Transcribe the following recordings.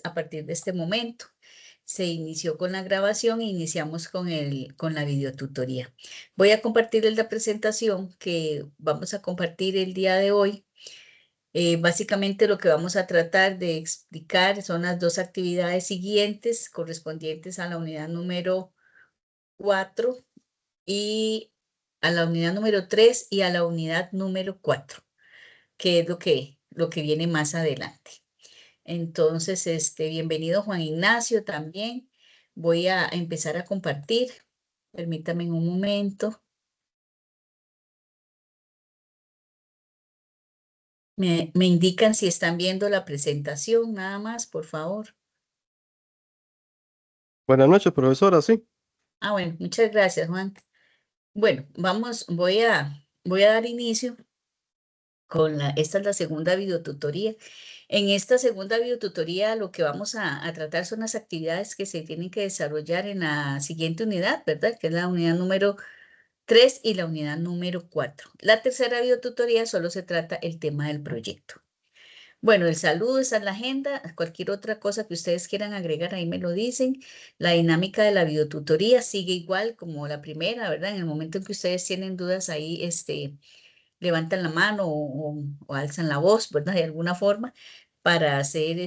A partir de este momento. Se inició con la grabación e iniciamos con la videotutoría. Voy a compartirles la presentación que vamos a compartir el día de hoy. Básicamente lo que vamos a tratar de explicar son las dos actividades siguientes correspondientes a la unidad número 4 y a la unidad número 3 y a la unidad número 4, que es lo que viene más adelante. Entonces, bienvenido Juan Ignacio también. Voy a empezar a compartir. Permítame un momento. Me indican si están viendo la presentación, nada más, por favor. Buenas noches, profesora, sí. Bueno, muchas gracias, Juan. Bueno, voy a dar inicio con esta es la segunda videotutoría. En esta segunda videotutoría lo que vamos a tratar son las actividades que se tienen que desarrollar en la siguiente unidad, ¿verdad? Que es la unidad número 3 y la unidad número 4. La tercera videotutoría solo se trata el tema del proyecto. Bueno, el saludo, esa es la agenda. Cualquier otra cosa que ustedes quieran agregar, ahí me lo dicen. La dinámica de la videotutoría sigue igual como la primera, ¿verdad? En el momento en que ustedes tienen dudas, ahí levantan la mano o alzan la voz, ¿verdad? De alguna forma, para hacer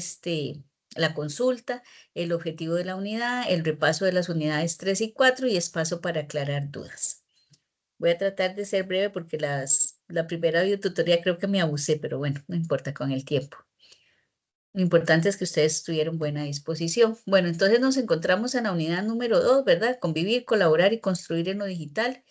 la consulta, el objetivo de la unidad, el repaso de las unidades 3 y 4 y espacio para aclarar dudas. Voy a tratar de ser breve porque la primera videotutoría creo que me abusé, pero bueno, no importa con el tiempo. Lo importante es que ustedes tuvieron buena disposición. Bueno, entonces nos encontramos en la unidad número 2, ¿verdad? Convivir, colaborar y construir en lo digital,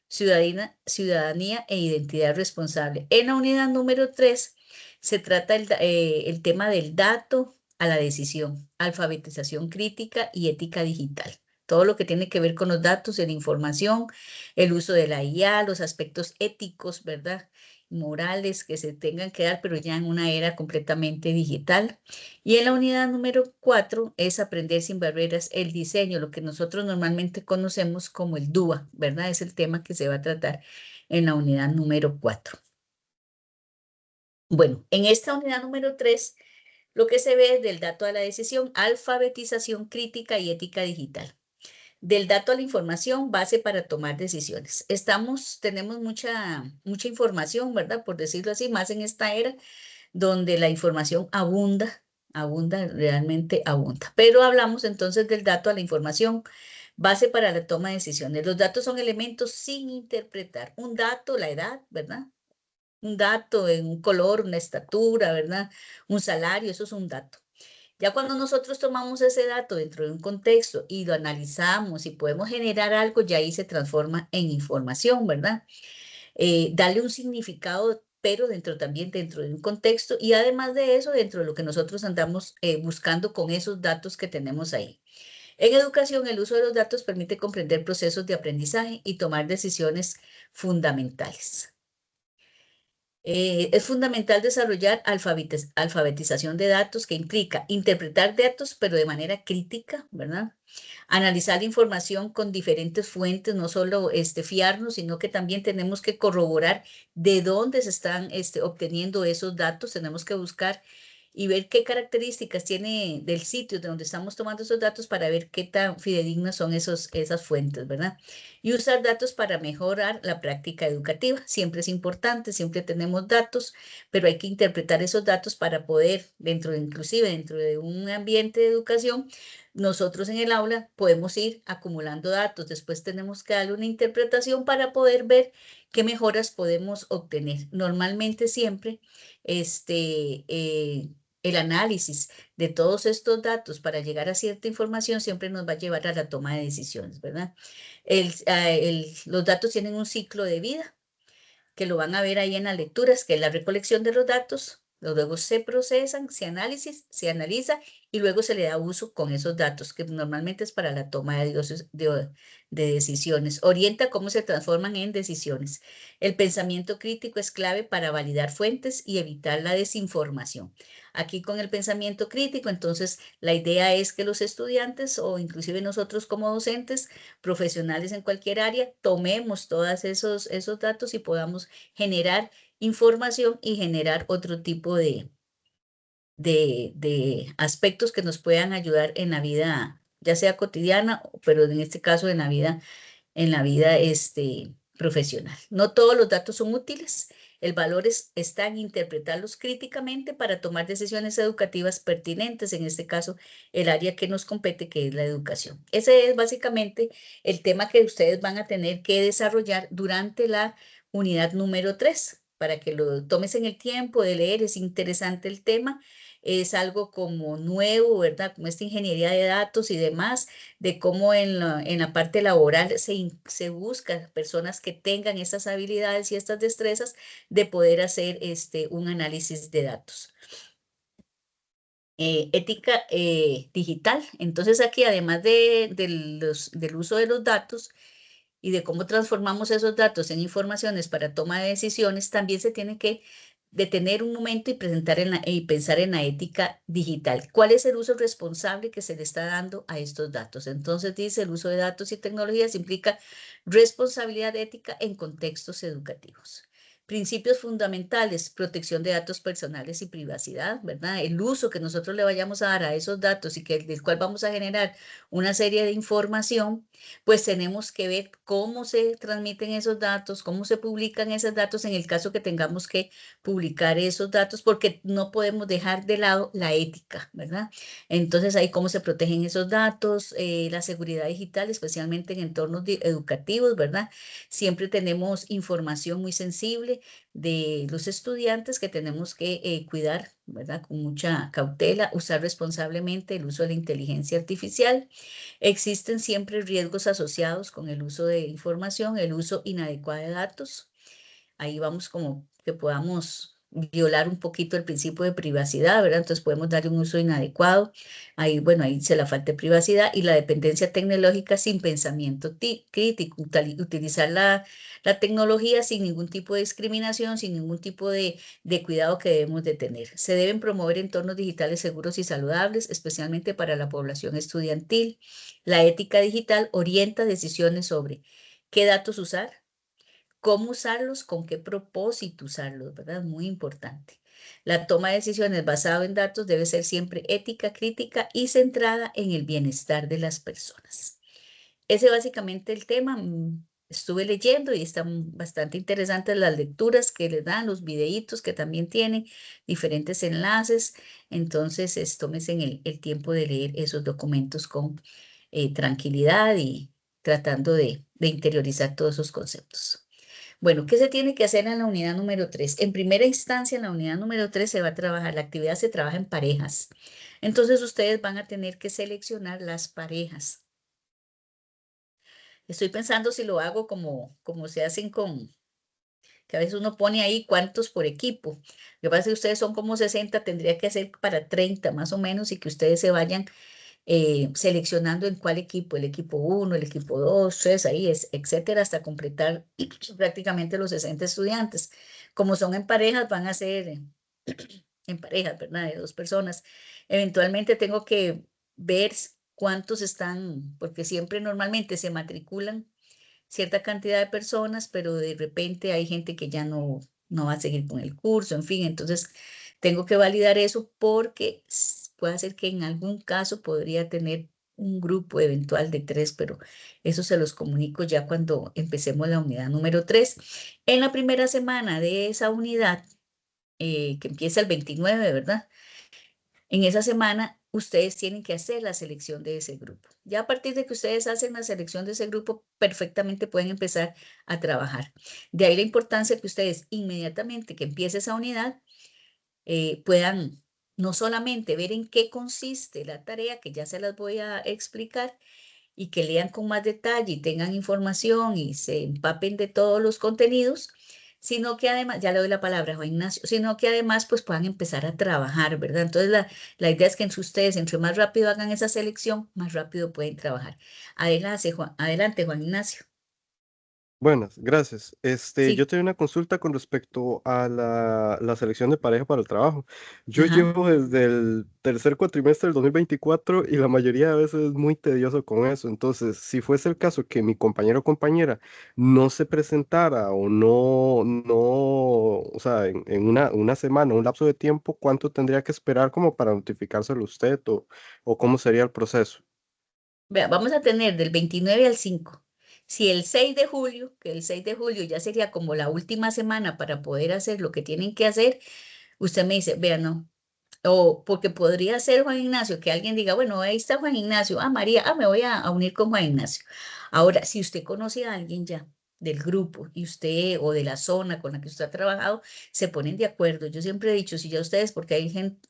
ciudadanía e identidad responsable. En la unidad número 3 se trata el tema del dato a la decisión, alfabetización crítica y ética digital. Todo lo que tiene que ver con los datos y la información, el uso de la IA, los aspectos éticos, ¿verdad? Morales que se tengan que dar, pero ya en una era completamente digital. Y en la unidad número 4 es aprender sin barreras el diseño, lo que nosotros normalmente conocemos como el DUA, ¿verdad? Es el tema que se va a tratar en la unidad número 4. Bueno, en esta unidad número 3, lo que se ve es del dato a la decisión, alfabetización crítica y ética digital. Del dato a la información, base para tomar decisiones. Tenemos mucha información, ¿verdad? Por decirlo así, más en esta era donde la información realmente abunda. Pero hablamos entonces del dato a la información, base para la toma de decisiones. Los datos son elementos sin interpretar. Un dato, la edad, ¿verdad? Un dato en un color, una estatura, ¿verdad? Un salario, eso es un dato. Ya cuando nosotros tomamos ese dato dentro de un contexto y lo analizamos y podemos generar algo, ya ahí se transforma en información, ¿verdad? Darle un significado, pero también dentro de un contexto y además de eso, dentro de lo que nosotros andamos buscando con esos datos que tenemos ahí. En educación, el uso de los datos permite comprender procesos de aprendizaje y tomar decisiones fundamentales. Es fundamental desarrollar alfabetización de datos que implica interpretar datos, pero de manera crítica, ¿verdad? Analizar información con diferentes fuentes, no solo fiarnos, sino que también tenemos que corroborar de dónde se están obteniendo esos datos. Tenemos que buscar y ver qué características tiene del sitio de donde estamos tomando esos datos para ver qué tan fidedignas son esas fuentes, ¿verdad? Y usar datos para mejorar la práctica educativa. Siempre es importante, siempre tenemos datos, pero hay que interpretar esos datos para poder, inclusive dentro de un ambiente de educación, nosotros en el aula podemos ir acumulando datos. Después tenemos que darle una interpretación para poder ver qué mejoras podemos obtener. Normalmente siempre el análisis de todos estos datos para llegar a cierta información siempre nos va a llevar a la toma de decisiones, ¿verdad? Los datos tienen un ciclo de vida que lo van a ver ahí en las lecturas, que es la recolección de los datos, luego se procesan, se analiza y luego se le da uso con esos datos, que normalmente es para la toma de decisiones. Orienta cómo se transforman en decisiones. El pensamiento crítico es clave para validar fuentes y evitar la desinformación. Aquí con el pensamiento crítico, entonces la idea es que los estudiantes o inclusive nosotros como docentes, profesionales en cualquier área, tomemos todos esos datos y podamos generar información y generar otro tipo de aspectos que nos puedan ayudar en la vida, ya sea cotidiana, pero en este caso en la vida profesional. No todos los datos son útiles. El valor está en interpretarlos críticamente para tomar decisiones educativas pertinentes, en este caso, el área que nos compete, que es la educación. Ese es básicamente el tema que ustedes van a tener que desarrollar durante la unidad número 3, para que lo tomes en el tiempo de leer. Es interesante el tema, es algo como nuevo, ¿verdad? Como esta ingeniería de datos y demás, de cómo en la parte laboral se busca personas que tengan estas habilidades y estas destrezas de poder hacer un análisis de datos. Ética digital. Entonces aquí, además del uso de los datos y de cómo transformamos esos datos en informaciones para toma de decisiones, también se tiene que detener un momento y y pensar en la ética digital. ¿Cuál es el uso responsable que se le está dando a estos datos? Entonces dice, el uso de datos y tecnologías implica responsabilidad ética en contextos educativos. Principios fundamentales, protección de datos personales y privacidad, ¿verdad? El uso que nosotros le vayamos a dar a esos datos y del cual vamos a generar una serie de información, pues tenemos que ver cómo se transmiten esos datos, cómo se publican esos datos en el caso que tengamos que publicar esos datos, porque no podemos dejar de lado la ética, ¿verdad? Entonces, ahí cómo se protegen esos datos, la seguridad digital, especialmente en entornos educativos, ¿verdad? Siempre tenemos información muy sensible de los estudiantes que tenemos que cuidar, ¿verdad? Con mucha cautela, usar responsablemente el uso de la inteligencia artificial. Existen siempre riesgos asociados con el uso de información, el uso inadecuado de datos. Ahí vamos como que podamos violar un poquito el principio de privacidad, ¿verdad? Entonces podemos darle un uso inadecuado. Ahí, bueno, ahí se la falta de privacidad y la dependencia tecnológica sin pensamiento crítico, utilizar la tecnología sin ningún tipo de discriminación, sin ningún tipo de cuidado que debemos de tener. Se deben promover entornos digitales seguros y saludables, especialmente para la población estudiantil. La ética digital orienta decisiones sobre qué datos usar, cómo usarlos, con qué propósito usarlos, ¿verdad? Muy importante. La toma de decisiones basada en datos debe ser siempre ética, crítica y centrada en el bienestar de las personas. Ese es básicamente el tema. Estuve leyendo y están bastante interesantes las lecturas que les dan, los videitos que también tienen, diferentes enlaces. Entonces, tómense el tiempo de leer esos documentos con tranquilidad y tratando de interiorizar todos esos conceptos. Bueno, ¿qué se tiene que hacer en la unidad número 3? En primera instancia, en la unidad número 3 se va a trabajar, la actividad se trabaja en parejas. Entonces, ustedes van a tener que seleccionar las parejas. Estoy pensando si lo hago como se hacen que a veces uno pone ahí cuántos por equipo. Lo que pasa es que ustedes son como 60, tendría que ser para 30 más o menos y que ustedes se vayan seleccionando en cuál equipo, el equipo 1, el equipo 2, 3, ahí es, etcétera, hasta completar prácticamente los 60 estudiantes. Como son en parejas, van a ser en parejas, ¿verdad? De dos personas. Eventualmente tengo que ver cuántos están, porque siempre normalmente se matriculan cierta cantidad de personas, pero de repente hay gente que ya no va a seguir con el curso, en fin, entonces tengo que validar eso porque puede ser que en algún caso podría tener un grupo eventual de 3, pero eso se los comunico ya cuando empecemos la unidad número 3. En la primera semana de esa unidad, que empieza el 29, ¿verdad? En esa semana, ustedes tienen que hacer la selección de ese grupo. Ya a partir de que ustedes hacen la selección de ese grupo, perfectamente pueden empezar a trabajar. De ahí la importancia que ustedes inmediatamente que empiece esa unidad puedan no solamente ver en qué consiste la tarea, que ya se las voy a explicar, y que lean con más detalle y tengan información y se empapen de todos los contenidos, sino que además, ya le doy la palabra a Juan Ignacio, sino que además pues puedan empezar a trabajar, ¿verdad? Entonces la idea es que entre ustedes, entre más rápido hagan esa selección, más rápido pueden trabajar. Adelante, Juan Ignacio. Buenas, gracias. Yo Sí, tengo una consulta con respecto a la selección de pareja para el trabajo. Yo ajá. llevo desde el tercer cuatrimestre del 2024 y la mayoría de veces es muy tedioso con eso. Entonces, si fuese el caso que mi compañero o compañera no se presentara o o sea, en una semana, un lapso de tiempo, ¿cuánto tendría que esperar como para notificárselo a usted o cómo sería el proceso? Vea, vamos a tener del 29 al 5. Si el 6 de julio, que el 6 de julio ya sería como la última semana para poder hacer lo que tienen que hacer, usted me dice, vea, no. O porque podría ser Juan Ignacio, que alguien diga, bueno, ahí está Juan Ignacio, María, me voy a unir con Juan Ignacio. Ahora, si usted conoce a alguien ya del grupo y usted o de la zona con la que usted ha trabajado, se ponen de acuerdo. Yo siempre he dicho, si ya ustedes, porque hay gente,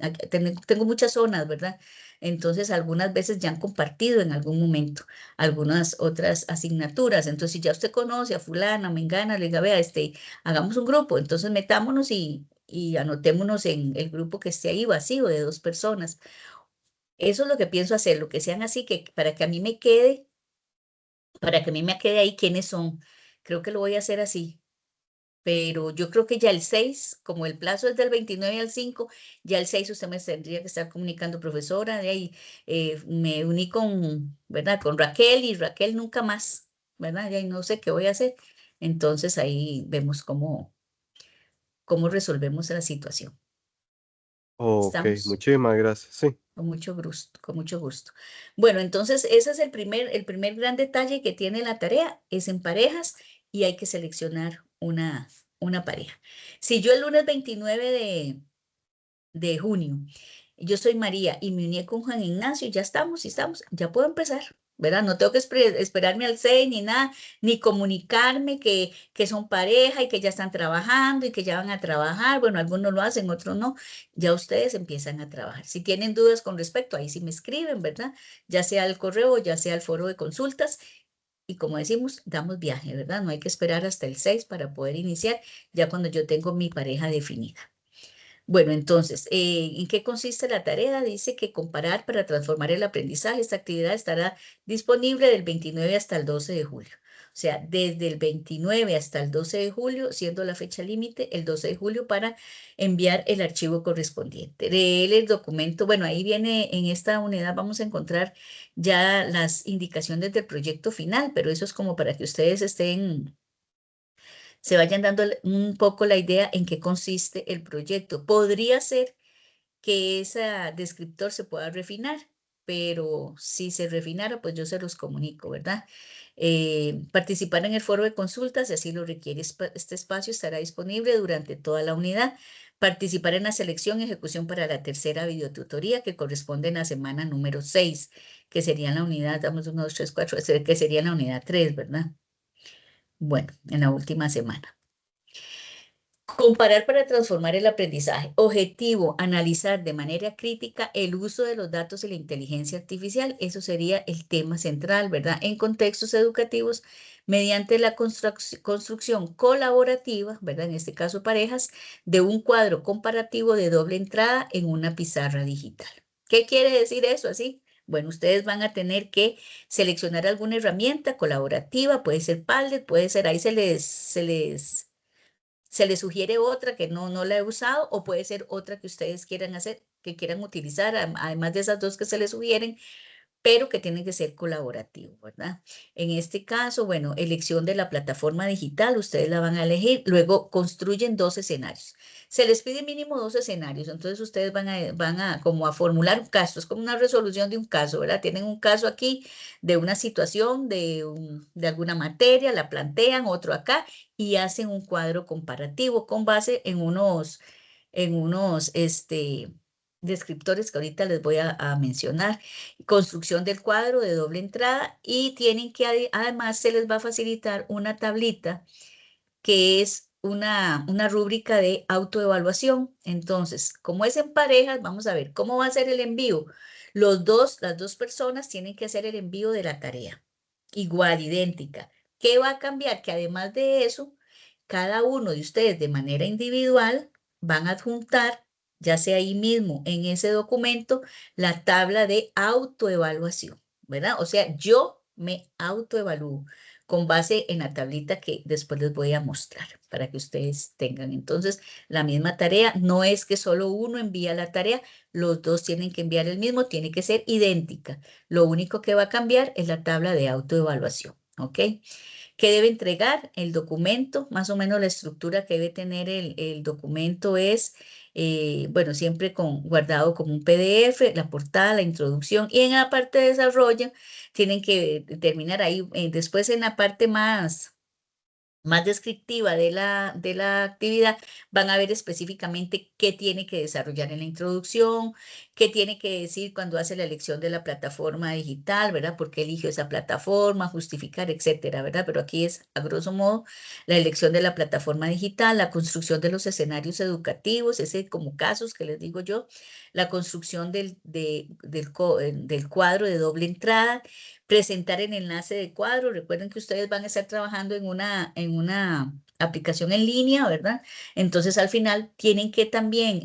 tengo muchas zonas, ¿verdad? Entonces, algunas veces ya han compartido en algún momento algunas otras asignaturas. Entonces, si ya usted conoce a fulana, mengana, le diga, vea, hagamos un grupo, entonces metámonos y anotémonos en el grupo que esté ahí vacío de 2 personas. Eso es lo que pienso hacer, lo que sean así, que para que a mí me quede, para que a mí me quede ahí quiénes son. Creo que lo voy a hacer así. Pero yo creo que ya el 6 como el plazo es del 29 al 5 ya el 6 usted me tendría que estar comunicando, profesora, de ahí me uní con, ¿verdad? Con Raquel y Raquel nunca más, ¿verdad? Ya no sé qué voy a hacer. Entonces ahí vemos cómo resolvemos la situación. Ok, ¿Estamos? muchísimas gracias. Sí. Con mucho gusto, con mucho gusto. Bueno, entonces ese es el primer gran detalle que tiene la tarea, es en parejas y hay que seleccionar una pareja. Si yo el lunes 29 de junio. Yo soy María y me uní con Juan Ignacio, ya estamos, ya puedo empezar, ¿verdad? No tengo que esperarme al 6 ni nada, ni comunicarme que son pareja y que ya están trabajando y que ya van a trabajar. Bueno, algunos lo hacen, otros no. Ya ustedes empiezan a trabajar. Si tienen dudas con respecto, ahí sí me escriben, ¿verdad? Ya sea al correo, ya sea al foro de consultas. Y como decimos, damos viaje, ¿verdad? No hay que esperar hasta el 6 para poder iniciar, ya cuando yo tengo mi pareja definida. Bueno, entonces, ¿en qué consiste la tarea? Dice que comparar para transformar el aprendizaje. Esta actividad estará disponible del 29 hasta el 12 de julio. O sea, desde el 29 hasta el 12 de julio, siendo la fecha límite el 12 de julio para enviar el archivo correspondiente. Leer el documento, bueno, ahí viene en esta unidad, vamos a encontrar ya las indicaciones del proyecto final, pero eso es como para que ustedes se vayan dando un poco la idea en qué consiste el proyecto. Podría ser que ese descriptor se pueda refinar, pero si se refinara, pues yo se los comunico, ¿verdad? Participar en el foro de consultas, si así lo requiere este espacio, estará disponible durante toda la unidad. Participar en la selección y ejecución para la tercera videotutoría que corresponde en la semana número 6, que sería en la unidad, damos 1, 2, 3, 4, que sería en la unidad 3, ¿verdad? Bueno, en la última semana. Comparar para transformar el aprendizaje. Objetivo, analizar de manera crítica el uso de los datos y la inteligencia artificial. Eso sería el tema central, ¿verdad? En contextos educativos, mediante la construcción colaborativa, ¿verdad? En este caso parejas, de un cuadro comparativo de doble entrada en una pizarra digital. ¿Qué quiere decir eso así? Bueno, ustedes van a tener que seleccionar alguna herramienta colaborativa, puede ser Padlet, puede ser, ahí se les sugiere otra que no la he usado o puede ser otra que ustedes quieran hacer, que quieran utilizar, además de esas dos que se les sugieren, pero que tiene que ser colaborativo, ¿verdad? En este caso, bueno, elección de la plataforma digital, ustedes la van a elegir, luego construyen 2 escenarios. Se les pide mínimo 2 escenarios, entonces ustedes van a como a formular un caso, es como una resolución de un caso, ¿verdad? Tienen un caso aquí de una situación, de alguna materia, la plantean, otro acá, y hacen un cuadro comparativo con base en unos descriptores que ahorita les voy a mencionar. Construcción del cuadro de doble entrada y tienen que, además se les va a facilitar una tablita que es una rúbrica de autoevaluación. Entonces, como es en parejas, vamos a ver cómo va a ser el envío. Las dos personas tienen que hacer el envío de la tarea, igual, idéntica. ¿Qué va a cambiar? Que además de eso, cada uno de ustedes de manera individual van a adjuntar, ya sea ahí mismo en ese documento, la tabla de autoevaluación, ¿verdad? O sea, yo me autoevalúo con base en la tablita que después les voy a mostrar para que ustedes tengan. Entonces, la misma tarea, no es que solo uno envía la tarea, los dos tienen que enviar el mismo, tiene que ser idéntica. Lo único que va a cambiar es la tabla de autoevaluación, ¿ok? ¿Qué debe entregar? El documento, más o menos la estructura que debe tener el documento es, bueno, siempre guardado como un PDF, la portada, la introducción, y en la parte de desarrollo tienen que terminar ahí, después en la parte más descriptiva de la actividad, van a ver específicamente qué tiene que desarrollar en la introducción, qué tiene que decir cuando hace la elección de la plataforma digital, ¿verdad? ¿Por qué eligió esa plataforma? Justificar, etcétera, ¿verdad? Pero aquí es, a grosso modo, la elección de la plataforma digital, la construcción de los escenarios educativos, ese como casos que les digo yo, la construcción del cuadro de doble entrada, presentar el enlace de cuadro. Recuerden que ustedes van a estar trabajando en una aplicación en línea, ¿verdad? Entonces al final tienen que también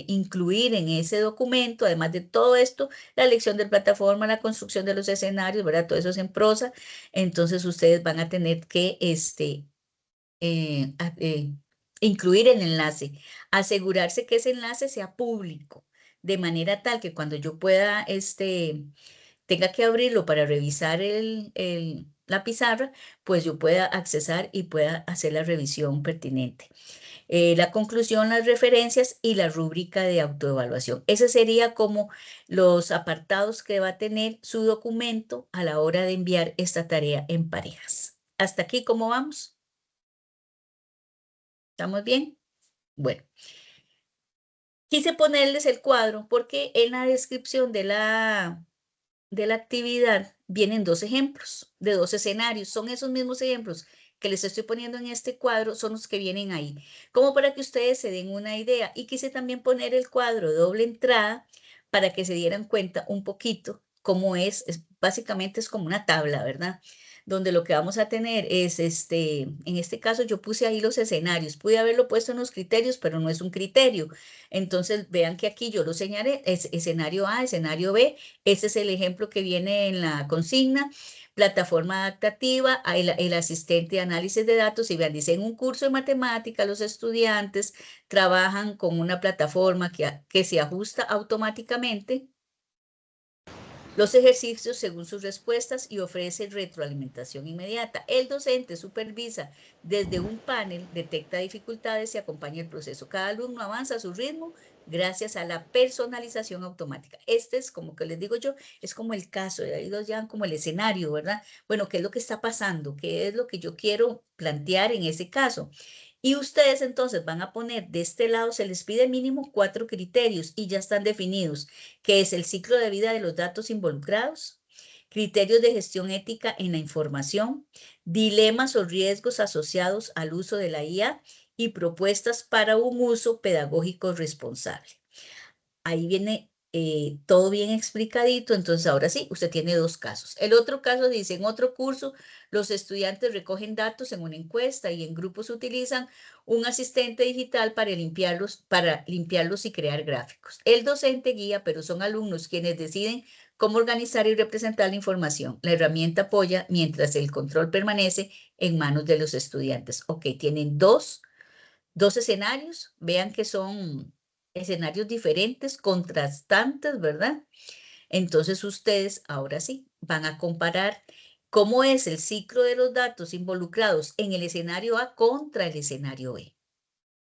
incluir en ese documento, además de todo esto, la elección de plataforma, la construcción de los escenarios, ¿verdad? Todo eso es en prosa. Entonces ustedes van a tener que incluir el enlace, asegurarse que ese enlace sea público, de manera tal que cuando yo pueda tenga que abrirlo para revisar la pizarra, pues yo pueda accesar y pueda hacer la revisión pertinente. La conclusión, las referencias y la rúbrica de autoevaluación. Ese sería como los apartados que va a tener su documento a la hora de enviar esta tarea en parejas. ¿Hasta aquí cómo vamos? ¿Estamos bien? Bueno, quise ponerles el cuadro porque en la descripción de la actividad vienen dos ejemplos de dos escenarios. Son esos mismos ejemplos que les estoy poniendo en este cuadro, son los que vienen ahí, como para que ustedes se den una idea. Y quise también poner el cuadro de doble entrada para que se dieran cuenta un poquito cómo básicamente es como una tabla, ¿verdad? Donde lo que vamos a tener es, en este caso yo puse ahí los escenarios, pude haberlo puesto en los criterios, pero no es un criterio. Entonces vean que aquí yo lo señalé, es escenario A, escenario B, ese es el ejemplo que viene en la consigna. Plataforma adaptativa, el asistente de análisis de datos, y vean, dice, en un curso de matemática los estudiantes trabajan con una plataforma que se ajusta automáticamente los ejercicios según sus respuestas y ofrece retroalimentación inmediata. El docente supervisa desde un panel, detecta dificultades y acompaña el proceso. Cada alumno avanza a su ritmo gracias a la personalización automática. Este es, como que les digo yo, es como el caso, de ahí los llaman como el escenario, ¿verdad? Bueno, ¿qué es lo que está pasando? ¿Qué es lo que yo quiero plantear en ese caso? Y ustedes entonces van a poner de este lado, se les pide mínimo 4 criterios y ya están definidos, que es el ciclo de vida de los datos involucrados, criterios de gestión ética en la información, dilemas o riesgos asociados al uso de la IA y propuestas para un uso pedagógico responsable. Ahí viene todo bien explicadito, entonces ahora sí, usted tiene dos casos. El otro caso dice, en otro curso, los estudiantes recogen datos en una encuesta y en grupos utilizan un asistente digital para limpiarlos y crear gráficos. El docente guía, pero son alumnos quienes deciden cómo organizar y representar la información. La herramienta apoya mientras el control permanece en manos de los estudiantes. Ok, tienen dos escenarios, vean que son escenarios diferentes, contrastantes, ¿verdad? Entonces ustedes ahora sí van a comparar cómo es el ciclo de los datos involucrados en el escenario A contra el escenario B.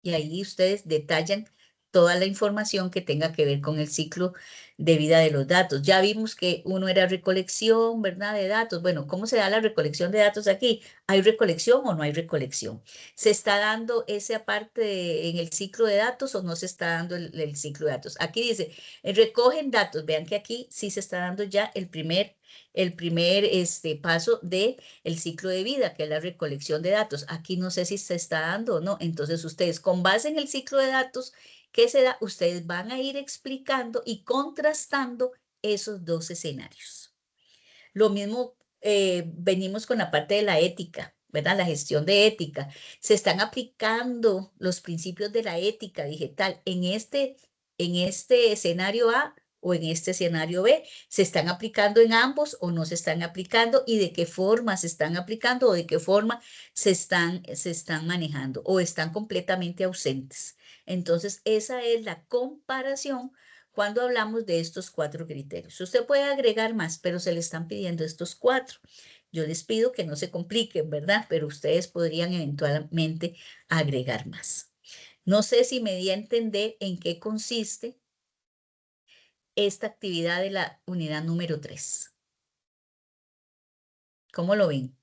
Y ahí ustedes detallan toda la información que tenga que ver con el ciclo de vida de los datos. Ya vimos que uno era recolección, ¿verdad? De datos. Bueno, ¿cómo se da la recolección de datos aquí? ¿Hay recolección o no hay recolección? ¿Se está dando esa parte en el ciclo de datos o no se está dando el ciclo de datos? Aquí dice, recogen datos. Vean que aquí sí se está dando ya el primer paso de el ciclo de vida, que es la recolección de datos. Aquí no sé si se está dando o no. Entonces ustedes, con base en el ciclo de datos que se da, ustedes van a ir explicando y contrastando esos dos escenarios. Lo mismo venimos con la parte de la ética, ¿verdad? La gestión de ética. Se están aplicando los principios de la ética digital. En este escenario A, o en este escenario B, ¿se están aplicando en ambos o no se están aplicando? ¿Y de qué forma se están aplicando o de qué forma se están manejando o están completamente ausentes? Entonces, esa es la comparación cuando hablamos de estos 4 criterios. Usted puede agregar más, pero se le están pidiendo estos 4. Yo les pido que no se compliquen, ¿verdad? Pero ustedes podrían eventualmente agregar más. No sé si me di a entender en qué consiste esta actividad de la unidad número 3. ¿Cómo lo ven?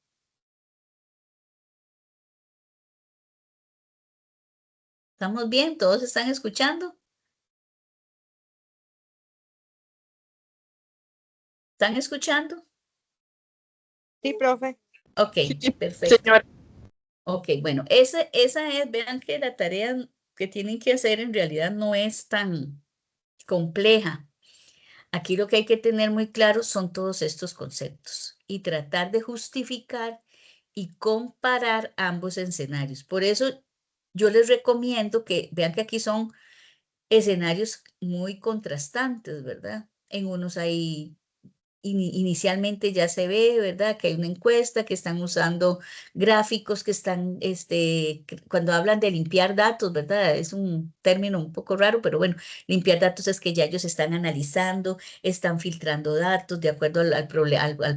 ¿Estamos bien? ¿Todos están escuchando? ¿Están escuchando? Sí, profe. Ok, Sí, perfecto. señor. Ok, bueno, esa es, vean que la tarea que tienen que hacer en realidad no es tan compleja. Aquí lo que hay que tener muy claro son todos estos conceptos y tratar de justificar y comparar ambos escenarios. Por eso yo les recomiendo que vean que aquí son escenarios muy contrastantes, ¿verdad? En unos hay inicialmente ya se ve, ¿verdad? Que hay una encuesta, que están usando gráficos, que están, cuando hablan de limpiar datos, ¿verdad? Es un término un poco raro, pero bueno, limpiar datos es que ya ellos están analizando, están filtrando datos de acuerdo al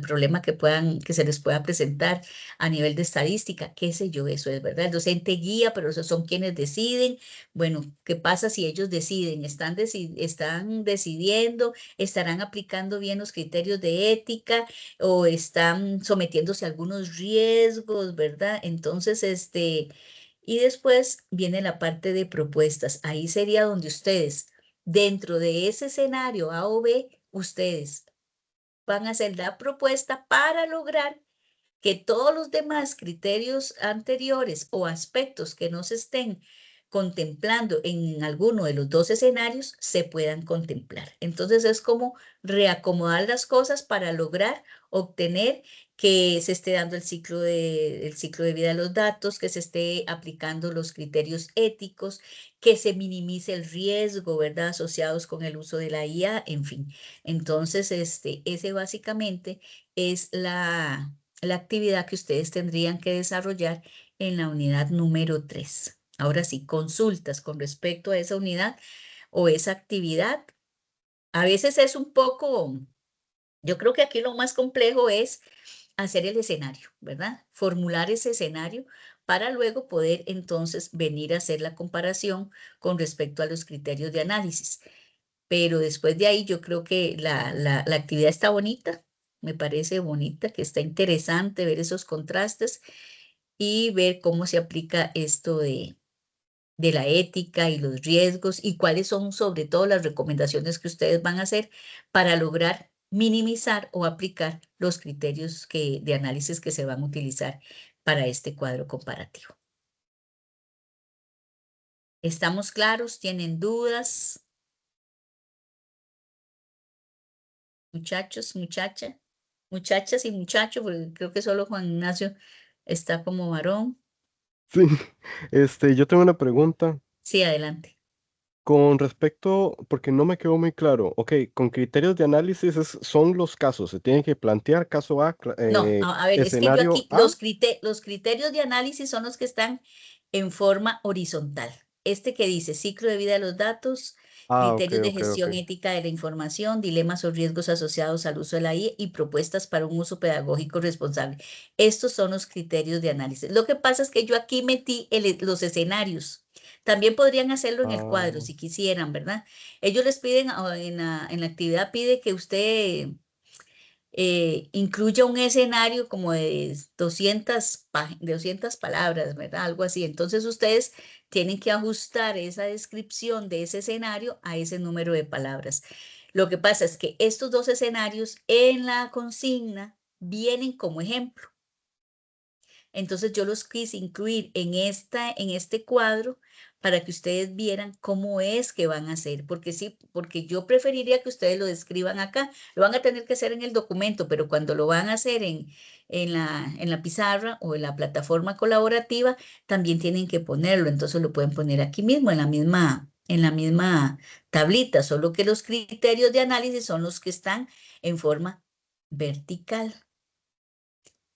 problema que se les pueda presentar a nivel de estadística, qué sé yo, eso es, ¿verdad? El docente guía, pero esos son quienes deciden. Bueno, ¿qué pasa si ellos deciden? Están decidiendo, estarán aplicando bien los criterios de ética o están sometiéndose a algunos riesgos, ¿verdad? Entonces, y después viene la parte de propuestas. Ahí sería donde ustedes, dentro de ese escenario A o B, ustedes van a hacer la propuesta para lograr que todos los demás criterios anteriores o aspectos que no se estén contemplando en alguno de los dos escenarios se puedan contemplar. Entonces es como reacomodar las cosas para lograr obtener que se esté dando el ciclo de vida de los datos, que se esté aplicando los criterios éticos, que se minimice el riesgo, ¿verdad?, asociados con el uso de la IA, en fin. Entonces, ese básicamente es la actividad que ustedes tendrían que desarrollar en la unidad número 3. Ahora sí, consultas con respecto a esa unidad o esa actividad. A veces es un poco, yo creo que aquí lo más complejo es hacer el escenario, ¿verdad? Formular ese escenario para luego poder entonces venir a hacer la comparación con respecto a los criterios de análisis. Pero después de ahí yo creo que la actividad está bonita, me parece bonita, que está interesante ver esos contrastes y ver cómo se aplica esto de la ética y los riesgos y cuáles son sobre todo las recomendaciones que ustedes van a hacer para lograr minimizar o aplicar los criterios de análisis que se van a utilizar para este cuadro comparativo. ¿Estamos claros? ¿Tienen dudas? Muchachos, muchachas y muchachos, porque creo que solo Juan Ignacio está como varón. Sí, yo tengo una pregunta Sí, adelante. con respecto, porque no me quedó muy claro. Ok, con criterios de análisis son los casos, se tienen que plantear caso A, No, a ver, es que yo escenario aquí, A. los criterios de análisis son los que están en forma horizontal. Este que dice ciclo de vida de los datos, Ah, ok, criterios de ok, ok. gestión ética de la información, dilemas o riesgos asociados al uso de la IA y propuestas para un uso pedagógico responsable. Estos son los criterios de análisis. Lo que pasa es que yo aquí metí los escenarios. También podrían hacerlo en el cuadro Ah, si quisieran, ¿verdad? Ellos les piden, en la actividad pide que usted incluya un escenario como de 200 palabras, ¿verdad? Algo así. Entonces ustedes tienen que ajustar esa descripción de ese escenario a ese número de palabras. Lo que pasa es que estos dos escenarios en la consigna vienen como ejemplo. Entonces yo los quise incluir en este cuadro para que ustedes vieran cómo es que van a hacer, porque sí, porque yo preferiría que ustedes lo describan acá. Lo van a tener que hacer en el documento, pero cuando lo van a hacer en la pizarra o en la plataforma colaborativa, también tienen que ponerlo. Entonces lo pueden poner aquí mismo, en la misma tablita, solo que los criterios de análisis son los que están en forma vertical.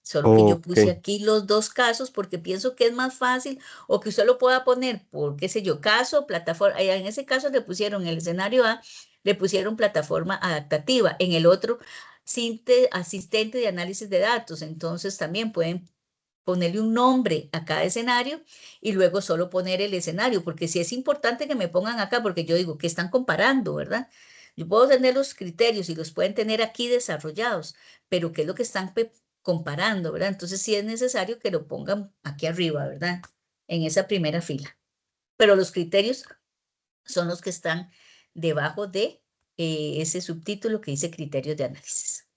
Solo que yo Ok. puse aquí los dos casos porque pienso que es más fácil o que usted lo pueda poner por, qué sé yo, caso, plataforma. En ese caso le pusieron, en el escenario A, le pusieron plataforma adaptativa. En el otro, asistente de análisis de datos. Entonces también pueden ponerle un nombre a cada escenario y luego solo poner el escenario, porque sí es importante que me pongan acá, porque yo digo que están comparando, ¿verdad? Yo puedo tener los criterios y los pueden tener aquí desarrollados, pero ¿qué es lo que están comparando, ¿verdad? Entonces sí es necesario que lo pongan aquí arriba, ¿verdad? En esa primera fila. Pero los criterios son los que están debajo de ese subtítulo que dice criterios de análisis.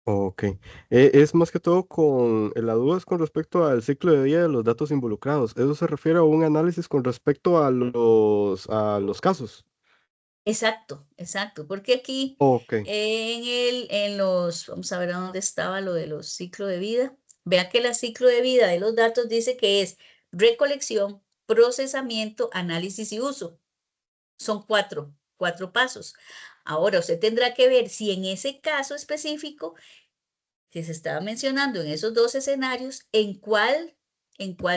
Ok. Es más que todo la duda es con respecto al ciclo de vida de los datos involucrados. ¿Eso se refiere a un análisis con respecto a los casos? Exacto, exacto, porque aquí Ok. vamos a ver a dónde estaba lo de los ciclos de vida. Vea que el ciclo de vida de los datos dice que es recolección, procesamiento, análisis y uso. Son cuatro pasos. Ahora usted tendrá que ver si en ese caso específico que se estaba mencionando en esos dos escenarios, en cuál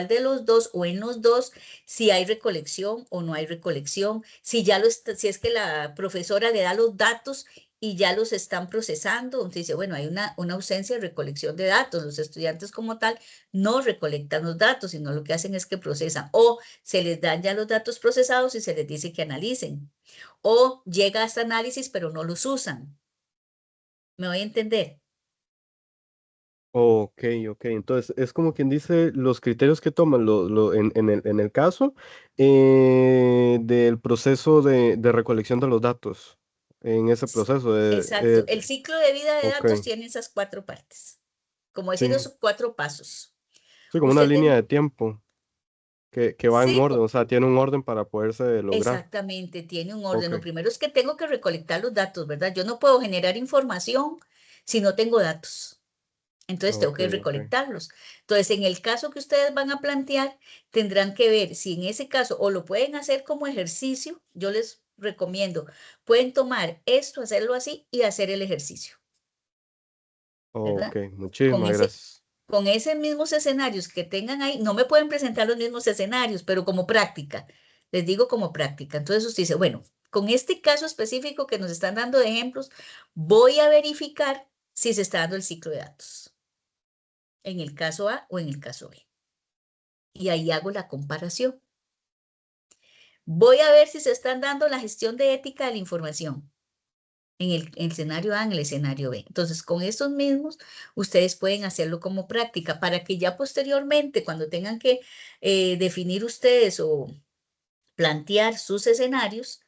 de los dos o en los dos, si hay recolección o no hay recolección, si es que la profesora le da los datos y ya los están procesando, entonces dice, bueno, hay una ausencia de recolección de datos, los estudiantes como tal no recolectan los datos, sino lo que hacen es que procesan, o se les dan ya los datos procesados y se les dice que analicen, o llega hasta análisis pero no los usan. ¿Me voy a entender? Ok, ok. Entonces, es como quien dice los criterios que toman en el caso del proceso de recolección de los datos. En ese proceso Exacto. El ciclo de vida de ok. datos tiene esas cuatro partes, como decir Sí, esos cuatro pasos. sí, como una Usted línea ten- de tiempo que va en sí, orden, o sea, tiene un orden para poderse lograr. exactamente, tiene un orden. Ok, Lo primero es que tengo que recolectar los datos, ¿verdad? Yo no puedo generar información si no tengo datos. Entonces tengo ok, que ok. recolectarlos. Entonces, en el caso que ustedes van a plantear, tendrán que ver si en ese caso o lo pueden hacer como ejercicio. Yo les recomiendo, pueden tomar esto, hacerlo así y hacer el ejercicio, Ok, ¿verdad? Con muchísimas ese, gracias. con esos mismos escenarios que tengan ahí, no me pueden presentar los mismos escenarios, pero como práctica, les digo como práctica. Entonces usted dice, bueno, con este caso específico que nos están dando de ejemplos, voy a verificar si se está dando el ciclo de datos en el caso A o en el caso B. Y ahí hago la comparación. Voy a ver si se están dando la gestión de ética de la información en el escenario A, en el escenario B. Entonces, con estos mismos, ustedes pueden hacerlo como práctica para que ya posteriormente, cuando tengan que definir ustedes o plantear sus escenarios,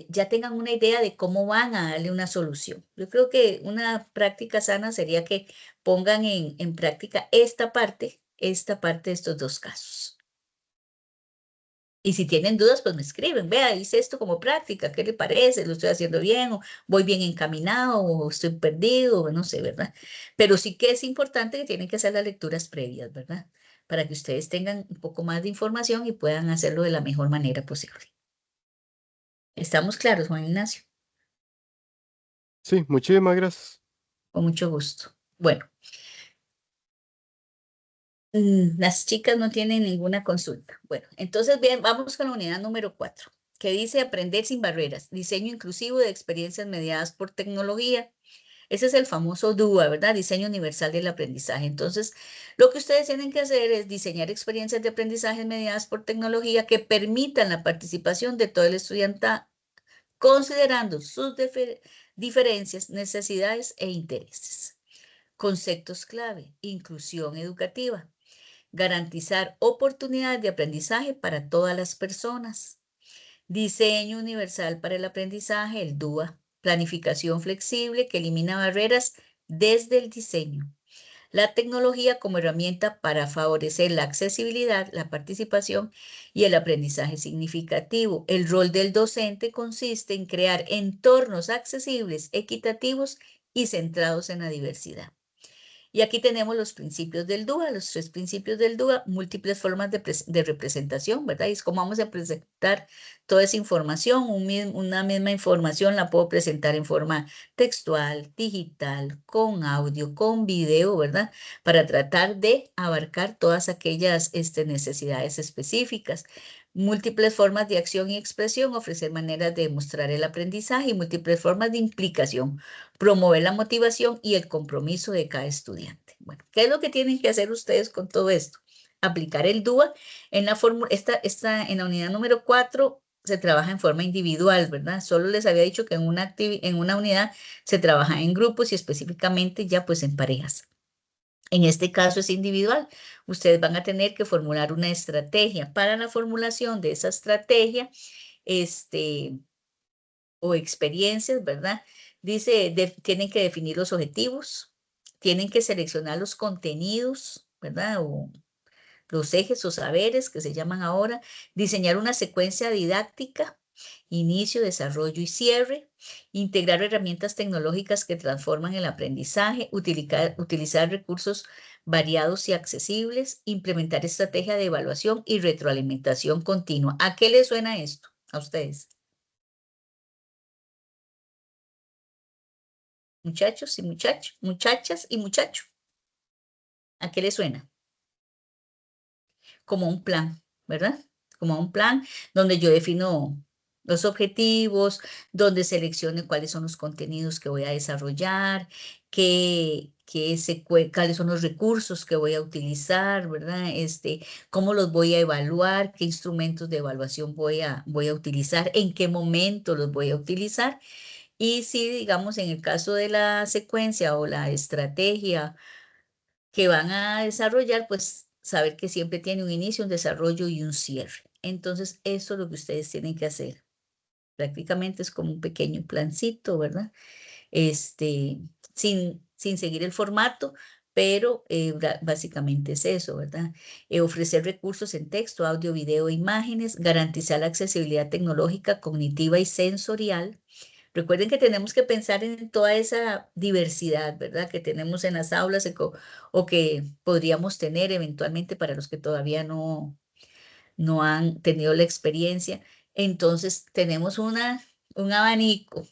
ya tengan una idea de cómo van a darle una solución. Yo creo que una práctica sana sería que pongan en práctica esta parte de estos dos casos. Y si tienen dudas, pues me escriben, vea, hice esto como práctica, ¿qué le parece? ¿Lo estoy haciendo bien? ¿O voy bien encaminado? ¿O estoy perdido? O no sé, ¿verdad? Pero sí que es importante que tienen que hacer las lecturas previas, ¿verdad? Para que ustedes tengan un poco más de información y puedan hacerlo de la mejor manera posible. ¿Estamos claros, Juan Ignacio? Sí, muchísimas gracias. Con mucho gusto. Bueno, las chicas no tienen ninguna consulta. Bueno, entonces bien, vamos con la unidad número 4, que dice aprender sin barreras, diseño inclusivo de experiencias mediadas por tecnología. Ese es el famoso DUA, ¿verdad? Diseño universal del aprendizaje. Entonces, lo que ustedes tienen que hacer es diseñar experiencias de aprendizaje mediadas por tecnología que permitan la participación de todo el estudiante, considerando sus diferencias, necesidades e intereses. Conceptos clave: inclusión educativa, garantizar oportunidades de aprendizaje para todas las personas, diseño universal para el aprendizaje, el DUA, planificación flexible que elimina barreras desde el diseño, la tecnología como herramienta para favorecer la accesibilidad, la participación y el aprendizaje significativo. El rol del docente consiste en crear entornos accesibles, equitativos y centrados en la diversidad. Y aquí tenemos los principios del DUA, los 3 principios del DUA, múltiples formas de representación, ¿verdad? Y es como vamos a presentar toda esa información, una misma información la puedo presentar en forma textual, digital, con audio, con video, ¿verdad? Para tratar de abarcar todas aquellas necesidades específicas. Múltiples formas de acción y expresión, ofrecer maneras de demostrar el aprendizaje y múltiples formas de implicación, promover la motivación y el compromiso de cada estudiante. Bueno, ¿qué es lo que tienen que hacer ustedes con todo esto? Aplicar el DUA en la fórmula, en la unidad número 4 se trabaja en forma individual, ¿verdad? Solo les había dicho que en una unidad se trabaja en grupos y específicamente ya pues en parejas. En este caso es individual. Ustedes van a tener que formular una estrategia. Para la formulación de esa estrategia, o experiencias, ¿verdad? Dice, tienen que definir los objetivos, tienen que seleccionar los contenidos, ¿verdad? O los ejes o saberes que se llaman ahora, diseñar una secuencia didáctica, inicio, desarrollo y cierre, integrar herramientas tecnológicas que transforman el aprendizaje, utilizar recursos variados y accesibles, implementar estrategia de evaluación y retroalimentación continua. ¿A qué les suena esto a ustedes? Muchachos y muchachas y muchachos. ¿A qué les suena? Como un plan, ¿verdad? Como un plan donde yo defino los objetivos, donde seleccione cuáles son los contenidos que voy a desarrollar, cuáles son los recursos que voy a utilizar, ¿verdad? Cómo los voy a evaluar, qué instrumentos de evaluación voy a utilizar, en qué momento los voy a utilizar. Y si, digamos, en el caso de la secuencia o la estrategia que van a desarrollar, pues saber que siempre tiene un inicio, un desarrollo y un cierre. Entonces, eso es lo que ustedes tienen que hacer. Prácticamente es como un pequeño plancito, ¿verdad? Sin seguir el formato, pero básicamente es eso, ¿verdad? Ofrecer recursos en texto, audio, video e imágenes, garantizar la accesibilidad tecnológica, cognitiva y sensorial. Recuerden que tenemos que pensar en toda esa diversidad, ¿verdad? Que tenemos en las aulas o que podríamos tener eventualmente para los que todavía no han tenido la experiencia. Entonces, tenemos un abanico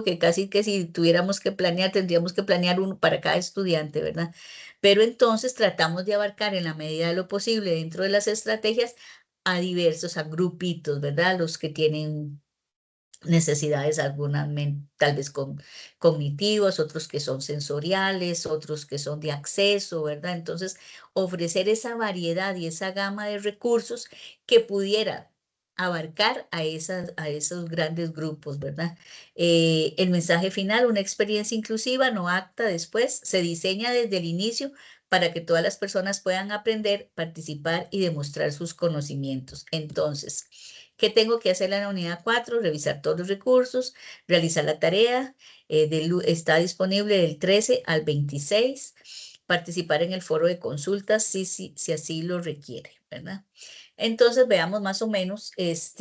que casi que si tuviéramos que planear, tendríamos que planear uno para cada estudiante, ¿verdad? Pero entonces tratamos de abarcar en la medida de lo posible dentro de las estrategias a diversos, a grupitos, ¿verdad? Los que tienen necesidades algunas tal vez cognitivas, otros que son sensoriales, otros que son de acceso, ¿verdad? Entonces, ofrecer esa variedad y esa gama de recursos que pudiera abarcar a esos grandes grupos, ¿verdad? El mensaje final, una experiencia inclusiva, no acta después, se diseña desde el inicio para que todas las personas puedan aprender, participar y demostrar sus conocimientos. Entonces, ¿qué tengo que hacer en la unidad 4? Revisar todos los recursos, realizar la tarea, está disponible del 13 al 26, participar en el foro de consultas si así lo requiere, ¿verdad? Entonces veamos más o menos qué es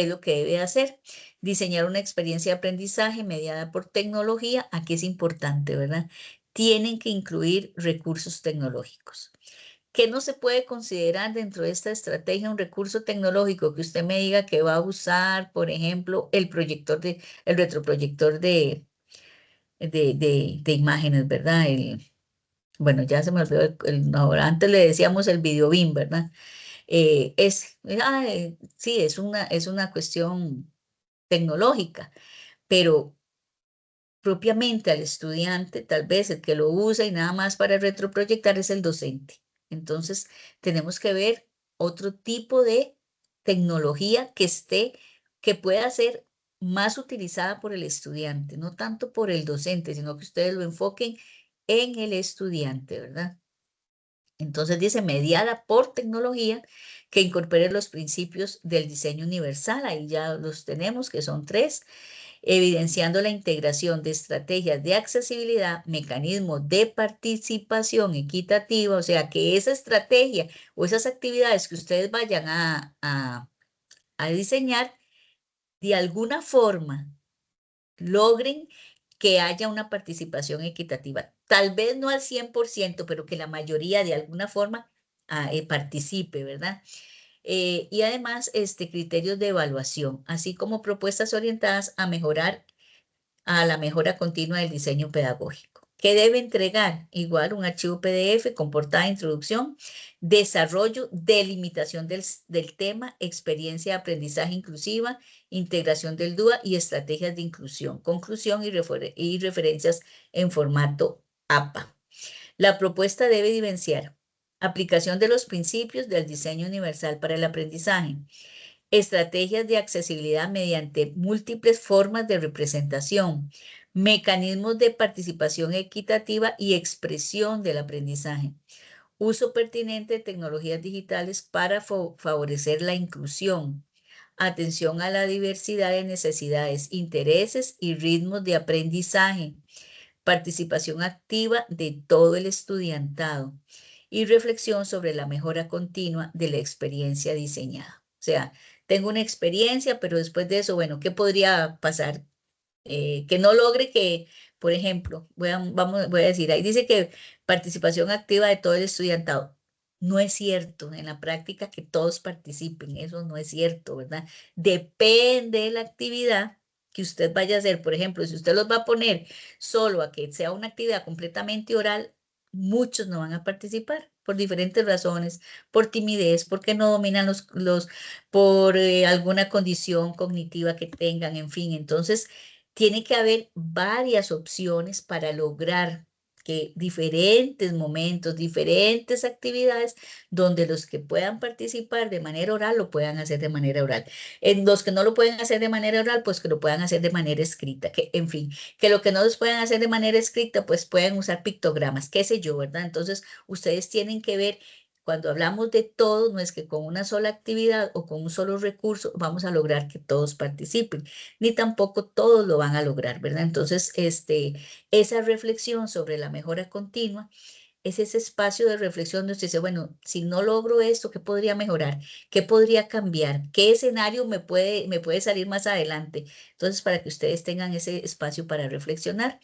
lo que debe hacer. Diseñar una experiencia de aprendizaje mediada por tecnología. Aquí es importante, ¿verdad? Tienen que incluir recursos tecnológicos. ¿Qué no se puede considerar dentro de esta estrategia un recurso tecnológico que usted me diga que va a usar, por ejemplo, el retroproyector de imágenes, ¿verdad? Bueno, ya se me olvidó ahora, antes le decíamos el video beam, ¿verdad? Sí, es una cuestión tecnológica, pero propiamente al estudiante, tal vez el que lo usa y nada más para retroproyectar es el docente. Entonces, tenemos que ver otro tipo de tecnología que pueda ser más utilizada por el estudiante, no tanto por el docente, sino que ustedes lo enfoquen en el estudiante, ¿verdad? Entonces dice mediada por tecnología que incorpore los principios del diseño universal, ahí ya los tenemos, que son 3, evidenciando la integración de estrategias de accesibilidad, mecanismos de participación equitativa, o sea, que esa estrategia o esas actividades que ustedes vayan a diseñar, de alguna forma logren que haya una participación equitativa. Tal vez no al 100%, pero que la mayoría de alguna forma participe, ¿verdad? Y además, criterios de evaluación, así como propuestas orientadas a mejorar, a la mejora continua del diseño pedagógico. ¿Qué debe entregar? Igual un archivo PDF con portada de introducción, desarrollo, delimitación del tema, experiencia de aprendizaje inclusiva, integración del DUA y estrategias de inclusión, conclusión y referencias en formato APA. La propuesta debe evidenciar aplicación de los principios del diseño universal para el aprendizaje, estrategias de accesibilidad mediante múltiples formas de representación, mecanismos de participación equitativa y expresión del aprendizaje, uso pertinente de tecnologías digitales para favorecer la inclusión, atención a la diversidad de necesidades, intereses y ritmos de aprendizaje, participación activa de todo el estudiantado y reflexión sobre la mejora continua de la experiencia diseñada. O sea, tengo una experiencia, pero después de eso, bueno, ¿qué podría pasar? Que no logre que, por ejemplo, voy a decir, ahí dice que participación activa de todo el estudiantado. No es cierto en la práctica que todos participen, eso no es cierto, ¿verdad? Depende de la actividad que usted vaya a hacer. Por ejemplo, si usted los va a poner solo a que sea una actividad completamente oral, muchos no van a participar por diferentes razones, por timidez, porque no dominan por alguna condición cognitiva que tengan, en fin. Entonces, tiene que haber varias opciones para lograr que diferentes momentos, diferentes actividades, donde los que puedan participar de manera oral lo puedan hacer de manera oral. En los que no lo pueden hacer de manera oral, pues que lo puedan hacer de manera escrita, que en fin, que lo que no los puedan hacer de manera escrita, pues pueden usar pictogramas, qué sé yo, ¿verdad? Entonces, ustedes tienen que ver. Cuando hablamos de todo, no es que con una sola actividad o con un solo recurso vamos a lograr que todos participen, ni tampoco todos lo van a lograr, ¿verdad? Entonces, esa reflexión sobre la mejora continua es ese espacio de reflexión donde usted dice, bueno, si no logro esto, ¿qué podría mejorar? ¿Qué podría cambiar? ¿Qué escenario me puede salir más adelante? Entonces, para que ustedes tengan ese espacio para reflexionar,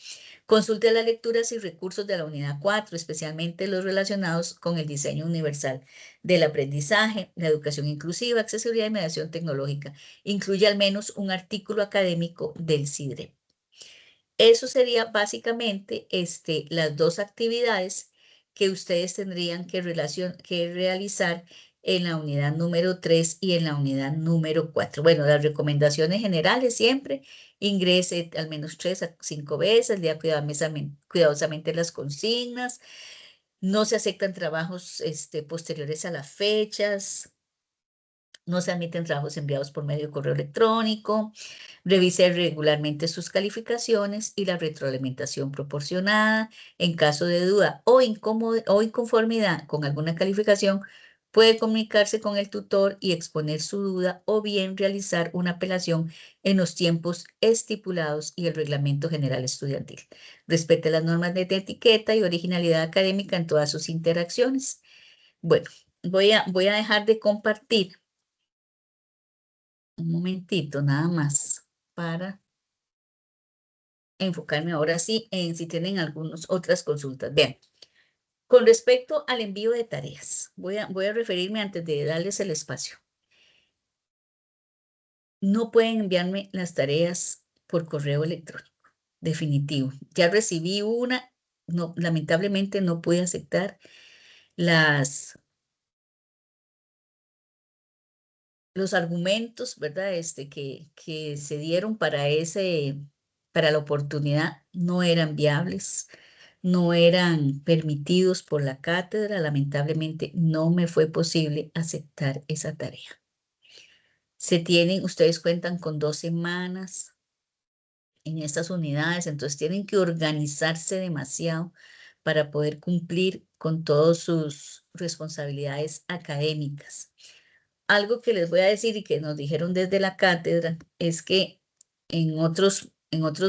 consulte las lecturas y recursos de la unidad 4, especialmente los relacionados con el diseño universal del aprendizaje, la educación inclusiva, accesibilidad y mediación tecnológica. Incluye al menos un artículo académico del CIDRE. Eso sería básicamente las dos actividades que ustedes tendrían que realizar en la unidad número 3 y en la unidad número 4. Bueno, las recomendaciones generales siempre, ingrese al menos 3 a 5 veces, lea cuidadosamente las consignas, no se aceptan trabajos posteriores a las fechas, no se admiten trabajos enviados por medio de correo electrónico, revise regularmente sus calificaciones y la retroalimentación proporcionada. En caso de duda o inconformidad con alguna calificación, puede comunicarse con el tutor y exponer su duda o bien realizar una apelación en los tiempos estipulados y el Reglamento General Estudiantil. Respete las normas de etiqueta y originalidad académica en todas sus interacciones. Bueno, voy a dejar de compartir un momentito nada más para enfocarme ahora sí en si tienen algunas otras consultas. Bien, con respecto al envío de tareas, voy a referirme antes de darles el espacio. No pueden enviarme las tareas por correo electrónico, definitivo. Ya recibí una, no, lamentablemente no pude aceptar los argumentos, ¿verdad? Que se dieron para la oportunidad no eran viables, no eran permitidos por la cátedra. Lamentablemente no me fue posible aceptar esa tarea. Ustedes cuentan con 2 semanas en estas unidades, entonces tienen que organizarse demasiado para poder cumplir con todas sus responsabilidades académicas. Algo que les voy a decir y que nos dijeron desde la cátedra es que en otros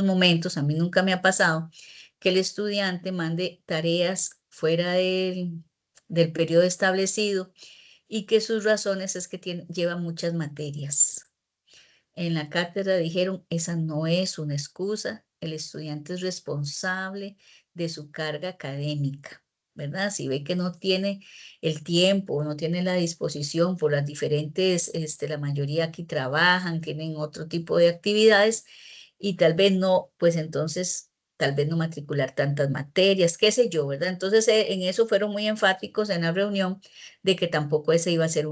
momentos, a mí nunca me ha pasado, que el estudiante mande tareas fuera del periodo establecido y que sus razones es que lleva muchas materias. En la cátedra dijeron, esa no es una excusa, el estudiante es responsable de su carga académica, ¿verdad? Si ve que no tiene el tiempo, no tiene la disposición por las diferentes, la mayoría aquí trabajan, tienen otro tipo de actividades y tal vez no, pues entonces tal vez no matricular tantas materias, qué sé yo, ¿verdad? Entonces en eso fueron muy enfáticos en la reunión de que tampoco esa iba a ser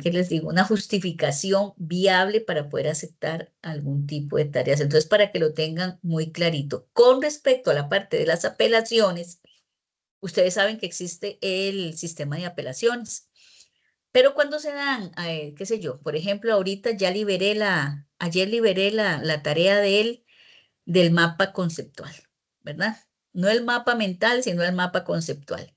¿qué les digo? Una justificación viable para poder aceptar algún tipo de tareas. Entonces, para que lo tengan muy clarito. Con respecto a la parte de las apelaciones, ustedes saben que existe el sistema de apelaciones. Pero cuando se dan, qué sé yo, por ejemplo, ahorita ya ayer liberé la tarea del mapa conceptual, ¿verdad? No el mapa mental, sino el mapa conceptual.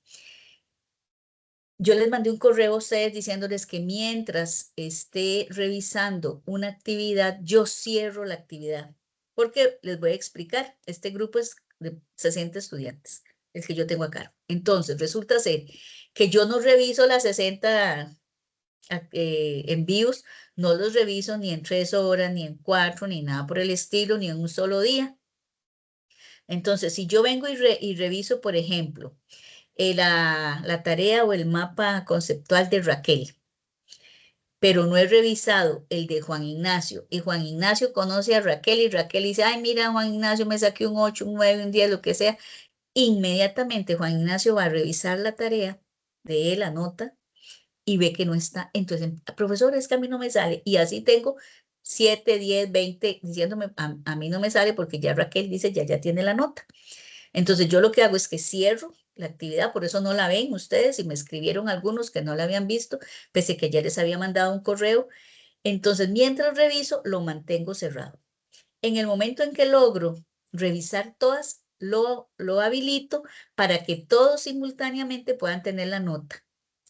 Yo les mandé un correo a ustedes diciéndoles que mientras esté revisando una actividad, yo cierro la actividad. Porque les voy a explicar, este grupo es de 60 estudiantes, el que yo tengo acá. Entonces, resulta ser que yo no reviso las 60 envíos, no los reviso ni en 3 horas, ni en 4, ni nada por el estilo, ni en un solo día. Entonces, si yo vengo y reviso, por ejemplo, la tarea o el mapa conceptual de Raquel, pero no he revisado el de Juan Ignacio, y Juan Ignacio conoce a Raquel y Raquel dice, ay, mira, Juan Ignacio, me saqué un 8, un 9, un 10, lo que sea, inmediatamente Juan Ignacio va a revisar la tarea de él, la nota, y ve que no está. Entonces, profesor, es que a mí no me sale, y así tengo 7, 10, 20, diciéndome, a mí no me sale porque ya Raquel dice, ya tiene la nota. Entonces yo lo que hago es que cierro la actividad, por eso no la ven ustedes y me escribieron algunos que no la habían visto, pese que ya les había mandado un correo. Entonces mientras reviso, lo mantengo cerrado. En el momento en que logro revisar todas, lo habilito para que todos simultáneamente puedan tener la nota.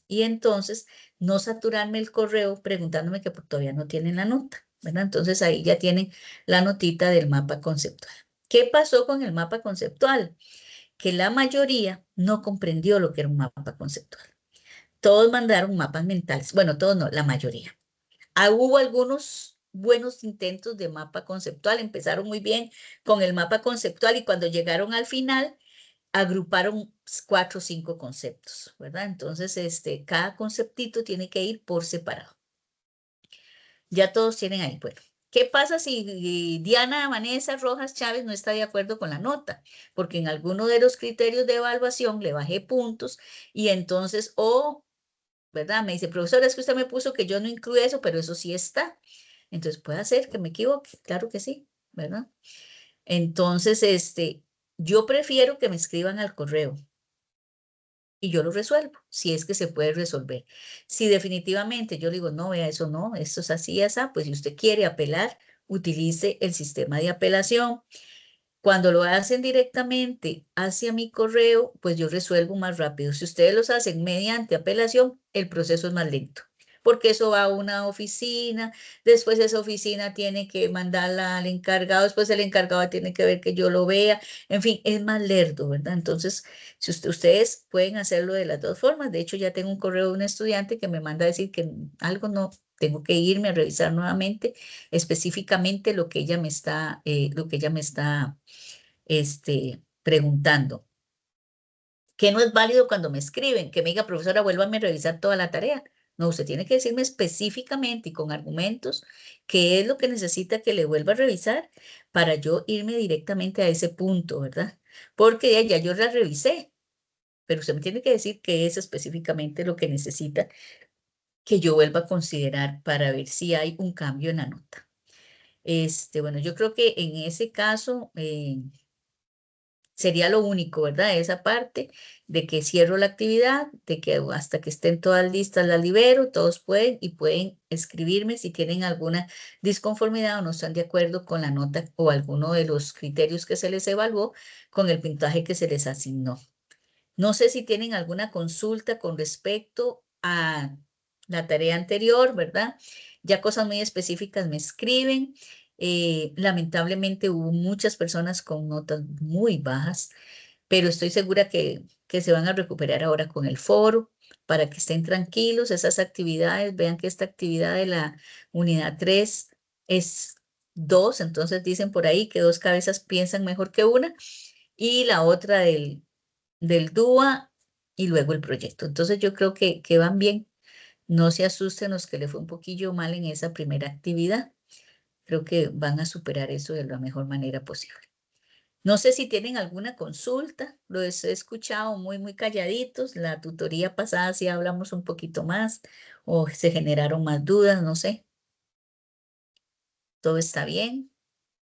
Y entonces no saturarme el correo preguntándome que todavía no tienen la nota, ¿verdad? Entonces ahí ya tienen la notita del mapa conceptual. ¿Qué pasó con el mapa conceptual? Que la mayoría no comprendió lo que era un mapa conceptual. Todos mandaron mapas mentales. Bueno, todos no, la mayoría. Hubo algunos buenos intentos de mapa conceptual. Empezaron muy bien con el mapa conceptual y cuando llegaron al final, agruparon 4 o 5 conceptos, ¿verdad? Entonces, cada conceptito tiene que ir por separado. Ya todos tienen ahí. Bueno, ¿qué pasa si Diana Vanessa Rojas Chávez no está de acuerdo con la nota? Porque en alguno de los criterios de evaluación le bajé puntos y entonces, ¿verdad? Me dice, profesora, es que usted me puso que yo no incluí eso, pero eso sí está. Entonces, puede ser que me equivoque, claro que sí, ¿verdad? Entonces, yo prefiero que me escriban al correo y yo lo resuelvo, si es que se puede resolver. Si definitivamente yo digo, no, vea, eso no, esto es así, así, pues si usted quiere apelar, utilice el sistema de apelación. Cuando lo hacen directamente hacia mi correo, pues yo resuelvo más rápido. Si ustedes los hacen mediante apelación, el proceso es más lento, porque eso va a una oficina, después esa oficina tiene que mandarla al encargado, después el encargado tiene que ver que yo lo vea, en fin, es más lerdo, ¿verdad? Entonces, si ustedes pueden hacerlo de las dos formas, de hecho ya tengo un correo de un estudiante que me manda a decir que algo no, tengo que irme a revisar nuevamente específicamente lo que ella me está preguntando. Que no es válido cuando me escriben, que me diga, profesora, vuélvame a revisar toda la tarea. No, usted tiene que decirme específicamente y con argumentos qué es lo que necesita que le vuelva a revisar para yo irme directamente a ese punto, ¿verdad? Porque ya yo la revisé, pero usted me tiene que decir qué es específicamente lo que necesita que yo vuelva a considerar para ver si hay un cambio en la nota. Bueno, yo creo que en ese caso sería lo único, ¿verdad? Esa parte de que cierro la actividad, de que hasta que estén todas listas la libero, todos pueden y pueden escribirme si tienen alguna disconformidad o no están de acuerdo con la nota o alguno de los criterios que se les evaluó con el puntaje que se les asignó. No sé si tienen alguna consulta con respecto a la tarea anterior, ¿verdad? Ya cosas muy específicas me escriben. Lamentablemente hubo muchas personas con notas muy bajas, pero estoy segura que se van a recuperar ahora con el foro para que estén tranquilos. Esas actividades, vean que esta actividad de la unidad 3 es dos, entonces dicen por ahí que dos cabezas piensan mejor que una, y la otra del DUA y luego el proyecto. Entonces yo creo que van bien. No se asusten los que le fue un poquillo mal en esa primera actividad. Creo que van a superar eso de la mejor manera posible. No sé si tienen alguna consulta, los he escuchado muy calladitos. La tutoría pasada sí hablamos un poquito más o se generaron más dudas, no sé. ¿Todo está bien?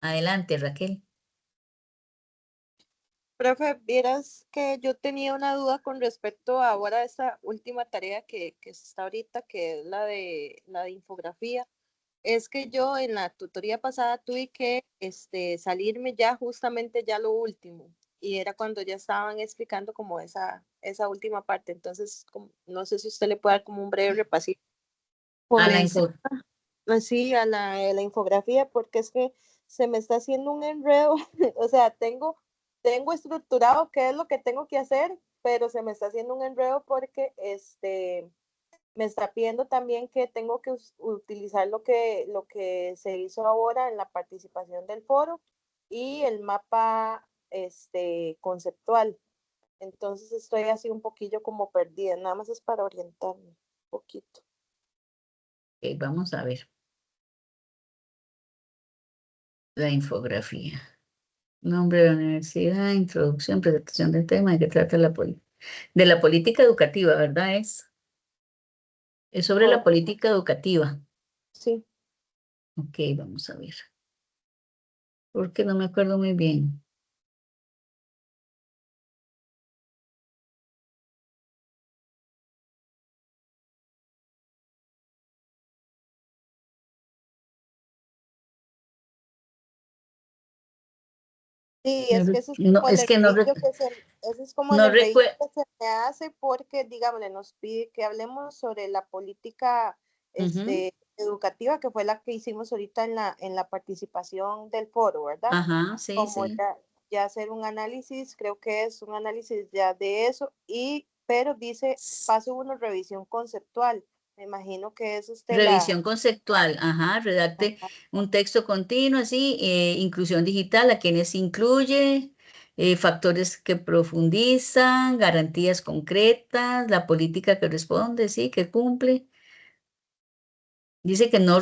Adelante, Raquel. Profe, vieras que yo tenía una duda con respecto a ahora a esta última tarea que está ahorita, que es la de infografía. Es que yo en la tutoría pasada tuve que salirme ya justamente ya lo último, y era cuando ya estaban explicando como esa última parte. Entonces, no sé si usted le puede dar como un breve repasito A por la encima, así a la infografía, porque es que se me está haciendo un enredo. O sea, tengo estructurado qué es lo que tengo que hacer, pero se me está haciendo un enredo porque me está pidiendo también que tengo que utilizar lo que se hizo ahora en la participación del foro y el mapa conceptual. Entonces estoy así un poquillo como perdida, nada más es para orientarme un poquito. Ok, vamos a ver. La infografía. Nombre de la universidad, introducción, presentación del tema de que trata de la política educativa, ¿verdad? Es sobre la política educativa. Sí. Ok, vamos a ver. Porque no me acuerdo muy bien. Sí, es que ese es No, como el es que no, enredillo ese es como el no enredillo recuerdo. que se me hace porque, digamos, nos pide que hablemos sobre la política educativa, que fue la que hicimos ahorita en la participación del foro, ¿verdad? Ajá, sí, Como sí. ya hacer un análisis, creo que es un análisis ya de eso, pero dice paso uno, revisión conceptual. Me imagino que es Revisión conceptual, ajá, redacte un texto continuo, así, inclusión digital, a quienes incluye, factores que profundizan, garantías concretas, la política que responde, sí, que cumple. Dice que no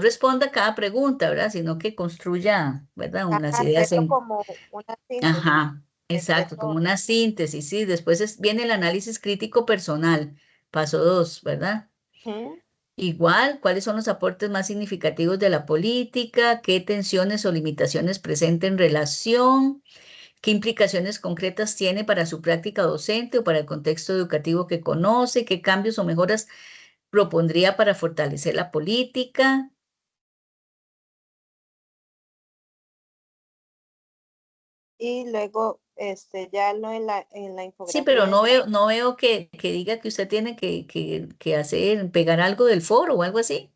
responda a cada pregunta, ¿verdad? Sino que construya, ¿verdad? Unas ideas hacerlo en... como una síntesis Ajá, de exacto, como todo. una síntesis, sí. Después viene el análisis crítico personal, paso 2, ¿verdad? Ujú. Igual, ¿cuáles son los aportes más significativos de la política? ¿Qué tensiones o limitaciones presenta en relación? ¿Qué implicaciones concretas tiene para su práctica docente o para el contexto educativo que conoce? ¿Qué cambios o mejoras propondría para fortalecer la política? Y luego ya no en la Sí, pero infografía esta. no veo que diga que usted tiene que hacer, pegar algo del foro o algo así.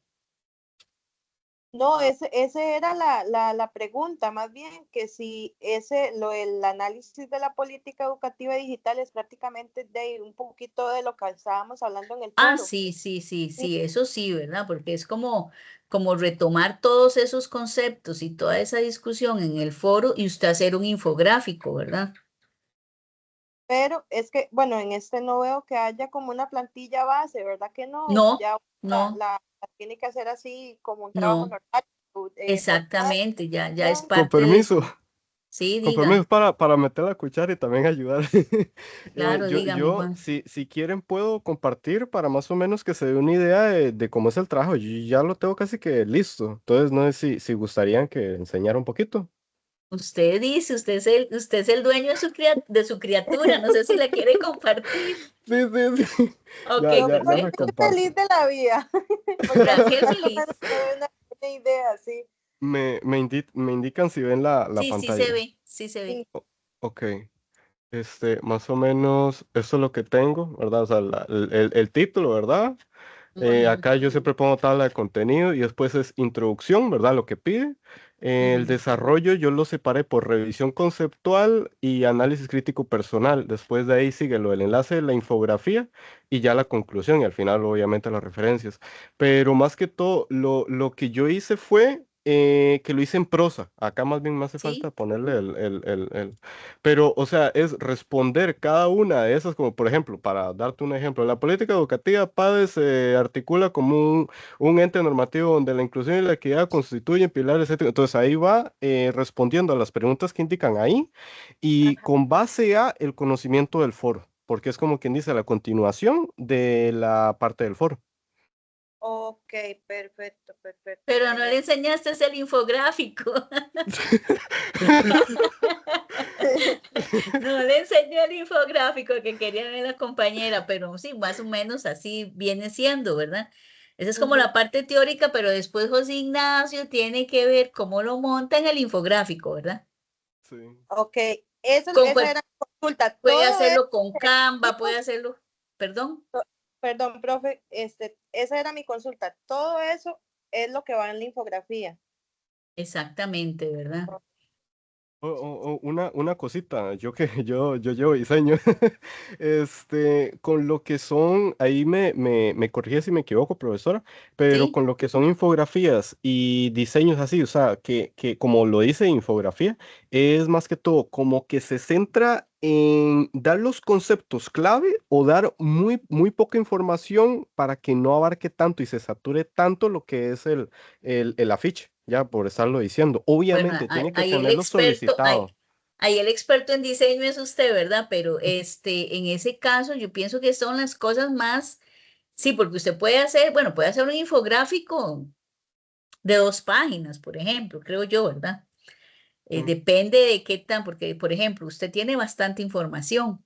No, ese era la pregunta, más bien que si el análisis de la política educativa digital es prácticamente de un poquito de lo que estábamos hablando en el Ah, foro. Sí, sí, eso sí, ¿verdad? Porque es como retomar todos esos conceptos y toda esa discusión en el foro y usted hacer un infográfico, ¿verdad? pero es que, bueno, en este no veo que haya como una plantilla base, ¿verdad que no? No, Ya no, la tiene que hacer así como un trabajo no, normal, bocetar, exactamente, ya es Con parte de permiso, eso. Sí, con diga, permiso para meter la cuchara y también ayudar. claro, dígame, Yo, Juan. si quieren, puedo compartir para más o menos que se dé una idea de cómo es el trabajo. Yo ya lo tengo casi que listo. Entonces, no sé si gustarían que enseñara un poquito. Usted dice, usted es el dueño de su criatura, no sé si la quiere compartir. Sí, sí, sí. Ok, Ya me perfecto. feliz comparto. de la vida, porque así Raquel más o menos feliz. se ve una idea, sí. Me indican si ven la Sí, sí se pantalla. ve, sí se ve. Sí. Ok. Más o menos, esto es lo que tengo, ¿verdad? O sea, el título, ¿verdad? Ujú, Acá yo siempre pongo tabla de contenido y después es introducción, ¿verdad? Lo que pide. El ujú. desarrollo yo lo separé por revisión conceptual y análisis crítico personal. Después de ahí sigue lo del enlace de la infografía y ya la conclusión y al final obviamente las referencias. Pero más que todo, lo que yo hice fue que lo hice en prosa. Acá más bien me hace falta Sí, ponerle Pero, o sea, es responder cada una de esas, como por ejemplo, para darte un ejemplo, la política educativa PADE se articula como un ente normativo donde la inclusión y la equidad constituyen pilares éticos. Entonces ahí va respondiendo a las preguntas que indican ahí y Ajá. con base a el conocimiento del foro, porque es como quien dice la continuación de la parte del foro. Ok, perfecto, perfecto, pero no le excelente. enseñaste el infográfico. No le enseñó el infográfico que quería ver la compañera, pero sí, más o menos así viene siendo, ¿verdad? Esa es como Ujú. la parte teórica, pero después José Ignacio tiene que ver cómo lo monta en el infográfico, ¿verdad? Sí. Ok, Con esa era mi consulta. puede Todo eso, hacerlo con Canva, puede hacerlo, perdón, perdón, profe, esa era mi consulta. Todo eso es lo que va en la infografía. exactamente, ¿verdad? Una cosita, yo que yo llevo diseño, con lo que son, ahí me corrige si me equivoco, profesora, pero Sí, con lo que son infografías y diseños así, o sea, que como lo dice infografía, es más que todo como que se centra en dar los conceptos clave o dar muy poca información para que no abarque tanto y se sature tanto lo que es el afiche, ya por estarlo diciendo. bueno, Obviamente tiene que ahí el tenerlo experto, solicitado. ahí el experto en diseño es usted, ¿verdad? Pero en ese caso yo pienso que son las cosas más, sí, porque usted puede hacer, bueno, puede hacer un infográfico de 2 páginas, por ejemplo, creo yo, ¿verdad? Sí, Depende de qué tan, porque, por ejemplo, usted tiene bastante información,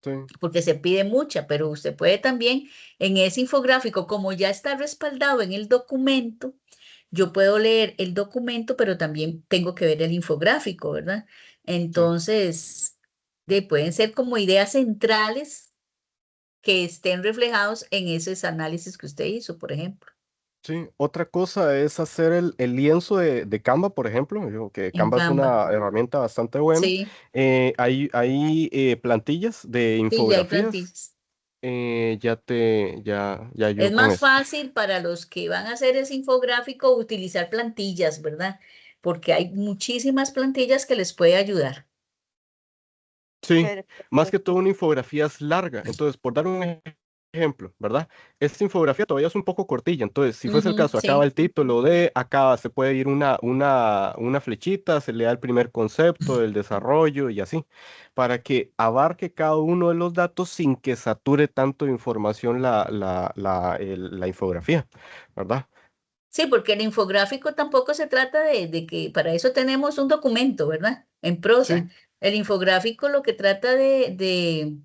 sí, porque se pide mucha, pero usted puede también en ese infográfico, como ya está respaldado en el documento, yo puedo leer el documento, pero también tengo que ver el infográfico, ¿verdad? sí, Entonces, pueden ser como ideas centrales que estén reflejados en esos análisis que usted hizo, por ejemplo, sí. Otra cosa es hacer el lienzo de Canva, por ejemplo. Que en Canva es Canva. una herramienta bastante buena. Sí, Hay plantillas de sí, ya hay infografías. plantillas. Ya Es ayudo con más eso. fácil para los que van a hacer ese infográfico utilizar plantillas, ¿verdad? Porque hay muchísimas plantillas que les puede ayudar. Sí, más que todo Perfecto. una infografía es larga. Entonces, por dar un ejemplo, ¿verdad? Esta infografía todavía es un poco cortilla. Entonces, si fuese el Ujú, caso, acaba sí. el título de, acá se puede ir una flechita, se le da el primer concepto, el desarrollo y así, para que abarque cada uno de los datos sin que sature tanto de información la infografía, ¿verdad? Sí, porque el infográfico tampoco se trata de que para eso tenemos un documento, ¿verdad? En prosa. Sí, El infográfico lo que trata de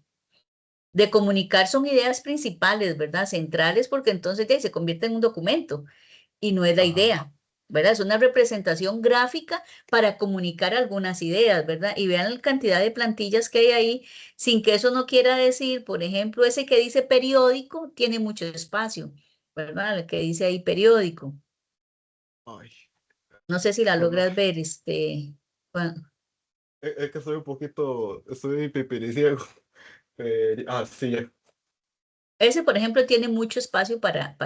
comunicar son ideas principales, ¿verdad? Centrales, porque entonces ya se convierte en un documento y no es la ajá. idea, ¿verdad? Es una representación gráfica para comunicar algunas ideas, ¿verdad? Y vean la cantidad de plantillas que hay ahí, sin que eso no quiera decir, por ejemplo, ese que dice periódico tiene mucho espacio, ¿verdad? El que dice ahí periódico. Ay, No sé si la perdón. logras ver, Juan. Es que soy un poquito, soy pipiriciego. Sí, ya. Ese, por ejemplo, tiene mucho espacio para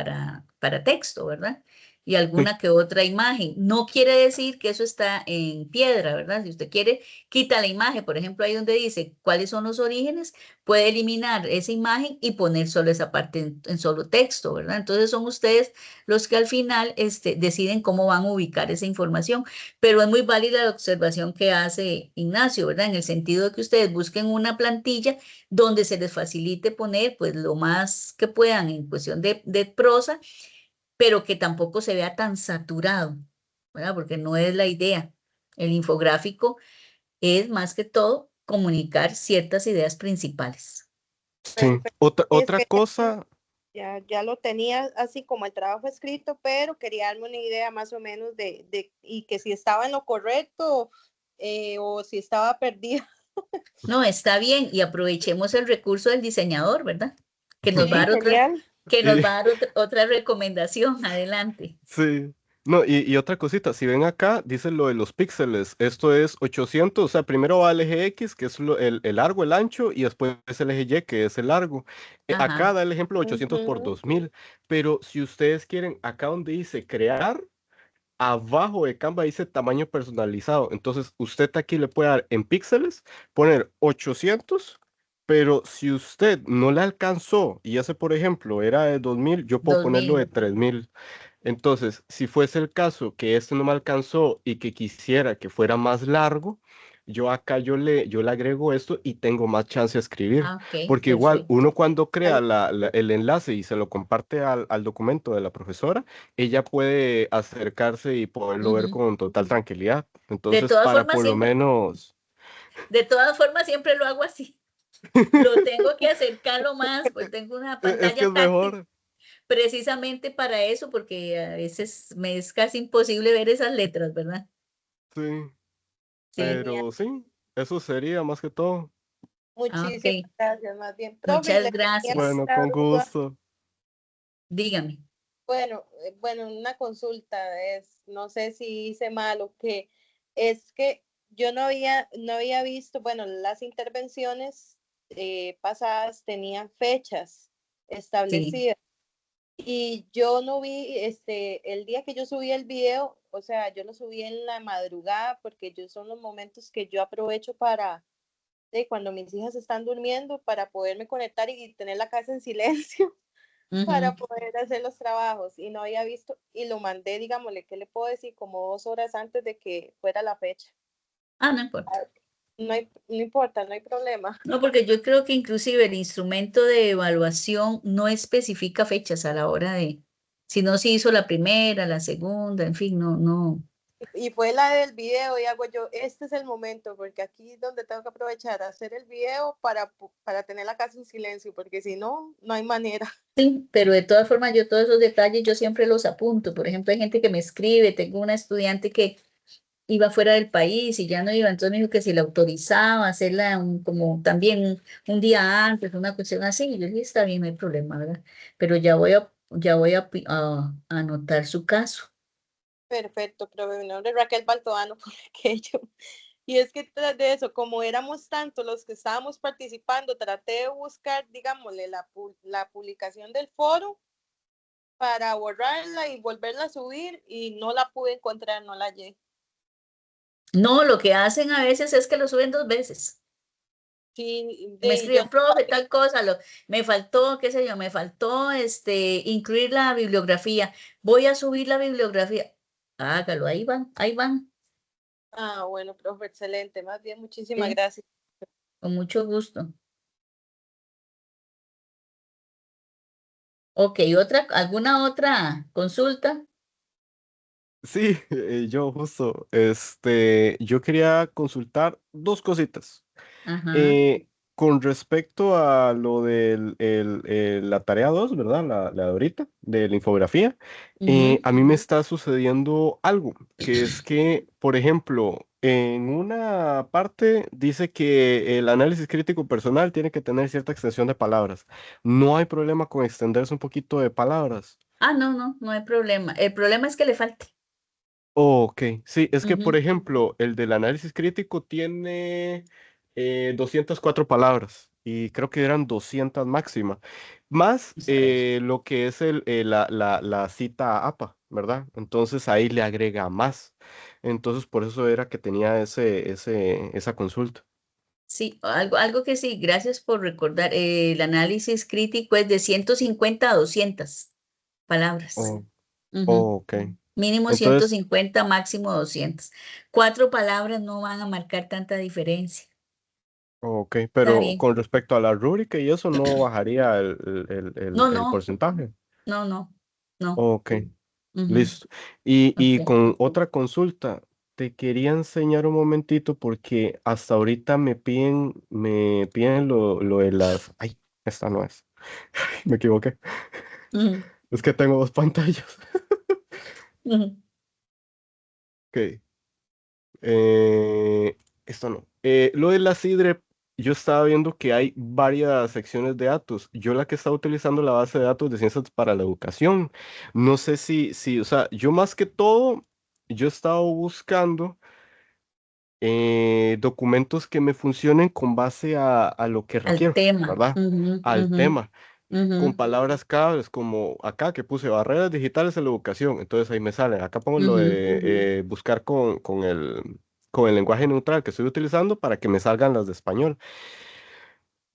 texto, ¿verdad? Y Sí, alguna que otra imagen. No quiere decir que eso está en piedra, ¿verdad? Si usted quiere, quita la imagen. Por ejemplo, ahí donde dice cuáles son los orígenes, puede eliminar esa imagen y poner solo esa parte en solo texto, ¿verdad? Entonces son ustedes los que al final deciden cómo van a ubicar esa información. Pero es muy válida la observación que hace Ignacio, ¿verdad? En el sentido de que ustedes busquen una plantilla donde se les facilite poner pues lo más que puedan en cuestión de prosa, pero que tampoco se vea tan saturado, ¿verdad? Porque no es la idea. El infográfico es más que todo comunicar ciertas ideas principales. sí. Perfecto. Es Otra que cosa, ya lo tenía así como el trabajo escrito, pero quería darme una idea más o menos y que si estaba en lo correcto o si estaba perdida. No, está bien y aprovechemos el recurso del diseñador, ¿verdad? Que nos va a Sí, dar genial. y, otra recomendación. Adelante. sí. No, y otra cosita, si ven acá, dice lo de los píxeles. Esto es 800, o sea, primero va el eje X, que es el largo, el ancho, y después el eje Y, que es el largo. Acá Ajá. da el ejemplo 800 por Ujú. 2000, pero si ustedes quieren, acá donde dice crear, abajo de Canva dice tamaño personalizado. Entonces, usted aquí le puede dar en píxeles, poner 800, pero si usted no le alcanzó y ese, por ejemplo, era de 2000, yo puedo ponerlo de 2000. 3000. Entonces, si fuese el caso que este no me alcanzó y que quisiera que fuera más largo, yo acá yo le agrego esto y tengo más chance de escribir. Ah, ok, Porque igual perfecto. uno cuando crea el enlace y se lo comparte al documento de la profesora, ella puede acercarse y poderlo ver Ujú. con total tranquilidad. De Entonces, todas para formas, por lo siempre, menos, de todas formas, siempre lo hago así. Lo tengo que acercarlo más, pues tengo una es que pantalla es táctil mejor. precisamente para eso, porque a veces me es casi imposible ver esas letras, ¿verdad? Sí, Sí. Genial. pero sí, eso sería más que todo. Ah, Muchísimas ok. gracias, más bien. Profe, Muchas le tenía gracias. Bueno, una con duda. gusto. Dígame. Bueno, una consulta es, no sé si hice mal o qué, es que yo no había visto, bueno, las intervenciones pasadas tenían fechas Sí. establecidas y yo no vi, el día que yo subí el video, o sea, yo lo subí en la madrugada porque yo son los momentos que yo aprovecho para, de cuando mis hijas están durmiendo, para poderme conectar y tener la casa en silencio Ujú. para poder hacer los trabajos y no había visto y lo mandé, digámosle, ¿qué le puedo decir? Como 2 horas antes de que fuera la fecha. Ah, no importa. No importa, no hay problema. No, porque yo creo que inclusive el instrumento de evaluación no especifica fechas a la hora de, si no se hizo la primera, la segunda, en fin, no, no. Y fue la del video y hago yo, este es el momento, porque aquí es donde tengo que aprovechar, hacer el video para tener la casa en silencio, porque si no, no hay manera. Sí, pero de todas formas yo todos esos detalles yo siempre los apunto. Por ejemplo, hay gente que me escribe, tengo una estudiante que iba fuera del país y ya no iba, entonces me dijo que si la autorizaba a hacerla como también un día antes, una cuestión así, y yo dije, está bien, no hay problema, ¿verdad? Pero ya voy a anotar su caso. Perfecto, pero mi nombre es Raquel Baltoano, por aquello. Y es que tras de eso, como éramos tantos los que estábamos participando, traté de buscar, digámosle, la publicación del foro para borrarla y volverla a subir y no la pude encontrar, no la hallé. No, lo que hacen a veces es que lo suben 2 veces. Sí, Me yo escriben, profe, tal cosa, me faltó, qué sé yo, me faltó incluir la bibliografía. Voy a subir la bibliografía. Hágalo, ahí van, ahí van. bueno, profe, excelente. Más bien, muchísimas Sí, gracias. con mucho gusto. Ok, ¿alguna otra consulta? Sí, yo justo, yo quería consultar dos cositas. Ajá. Eh, con respecto a lo de la tarea 2, ¿verdad? La de ahorita, de la infografía, Ujú. a mí me está sucediendo algo, que es que, por ejemplo, en una parte dice que el análisis crítico personal tiene que tener cierta extensión de palabras. No hay problema con extenderse un poquito de palabras. Ah, no, no, no hay problema. El problema es que le falte. Oh, ok, sí, es que por Ujú. ejemplo, el del análisis crítico tiene 204 palabras y creo que eran 200 máxima, más Vamos a ver. lo que es la cita APA, ¿verdad? Entonces ahí le agrega más. Entonces por eso era que tenía esa consulta. Sí, algo que sí, gracias por recordar. El análisis crítico es de 150 a 200 palabras. Oh, Ujú. oh, ok. Mínimo Entonces, 150, máximo 200. 4 palabras no van a marcar tanta diferencia. ok, Está pero bien. con respecto a la rúbrica y eso no bajaría el No, el no, porcentaje. no, no, no. Ok. Ujú. Listo. Y Ok. con otra consulta, te quería enseñar un momentito porque hasta ahorita me piden lo de las... Ay, esta no es. Me equivoqué. Ujú, Es que tengo dos pantallas. ujú. Ok. Esto no. Lo de la Sidre, yo estaba viendo que hay varias secciones de datos. Yo la que estaba utilizando la base de datos de ciencias para la educación. No sé o sea, yo más que todo, yo he estado buscando documentos que me funcionen con base a lo que Al requiero, tema. ¿verdad? Ujú, Al ujú. tema. con palabras claves como acá que puse barreras digitales en la educación, entonces ahí me salen, acá pongo lo de buscar con el lenguaje neutral que estoy utilizando para que me salgan las de español.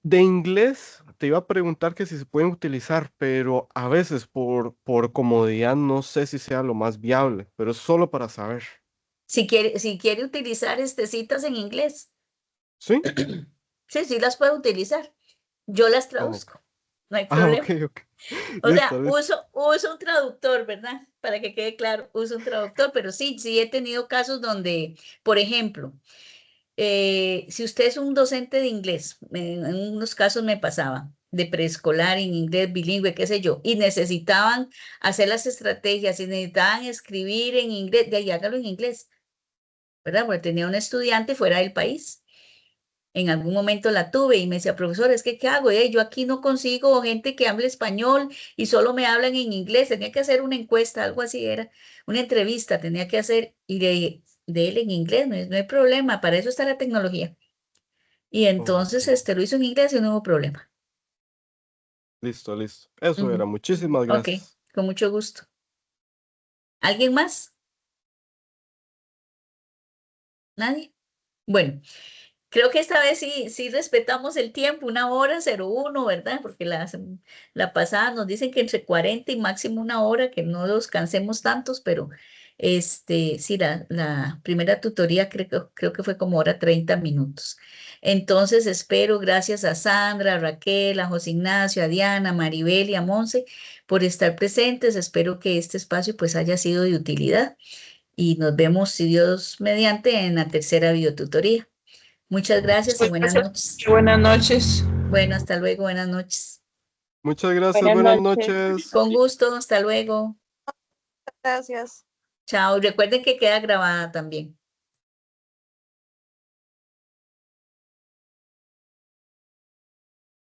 De inglés te iba a preguntar que si se pueden utilizar, pero a veces por comodidad no sé si sea lo más viable, pero es solo para saber. Si quiere utilizar citas en inglés, ¿Sí? sí, sí las puedo utilizar. Yo las Ah, traduzco, no hay ok, problema. ok. O sea, Listo, listo. uso un traductor, ¿verdad? Para que quede claro, uso un traductor, pero sí, sí he tenido casos donde, por ejemplo, si usted es un docente de inglés, en unos casos me pasaba, de preescolar en inglés bilingüe, qué sé yo, y necesitaban hacer las estrategias y necesitaban escribir en inglés, de ahí hágalo en inglés, ¿verdad? Porque tenía un estudiante fuera del país. En algún momento la tuve y me decía, profesor, es que ¿qué hago? Yo aquí no consigo gente que hable español y solo me hablan en inglés. Tenía que hacer una encuesta, algo así era, una entrevista tenía que hacer y de él en inglés, no hay problema, para eso está la tecnología. Y Ok, entonces lo hizo en inglés y no hubo problema. listo, listo. Eso Ujú. era. Muchísimas Ok, gracias. con mucho gusto. ¿Alguien más? ¿Nadie? Bueno. Creo que esta vez sí respetamos el tiempo, 1 hora 01, ¿verdad? Porque la pasada nos dicen que entre 40 y máximo 1 hora, que no los cansemos tantos, pero sí, la primera tutoría creo que fue como hora 30 minutos. Entonces espero, gracias a Sandra, a Raquel, a José Ignacio, a Diana, a Maribel y a Monse por estar presentes. Espero que este espacio pues haya sido de utilidad y nos vemos, si Dios mediante, en la tercera videotutoría. Muchas gracias y Muchas buenas gracias. noches. Buenas noches. Bueno, hasta luego, buenas noches. Muchas gracias. Buenas Buenas noches. noches. Con gusto, hasta luego. Gracias. Chao. Recuerden que queda grabada también.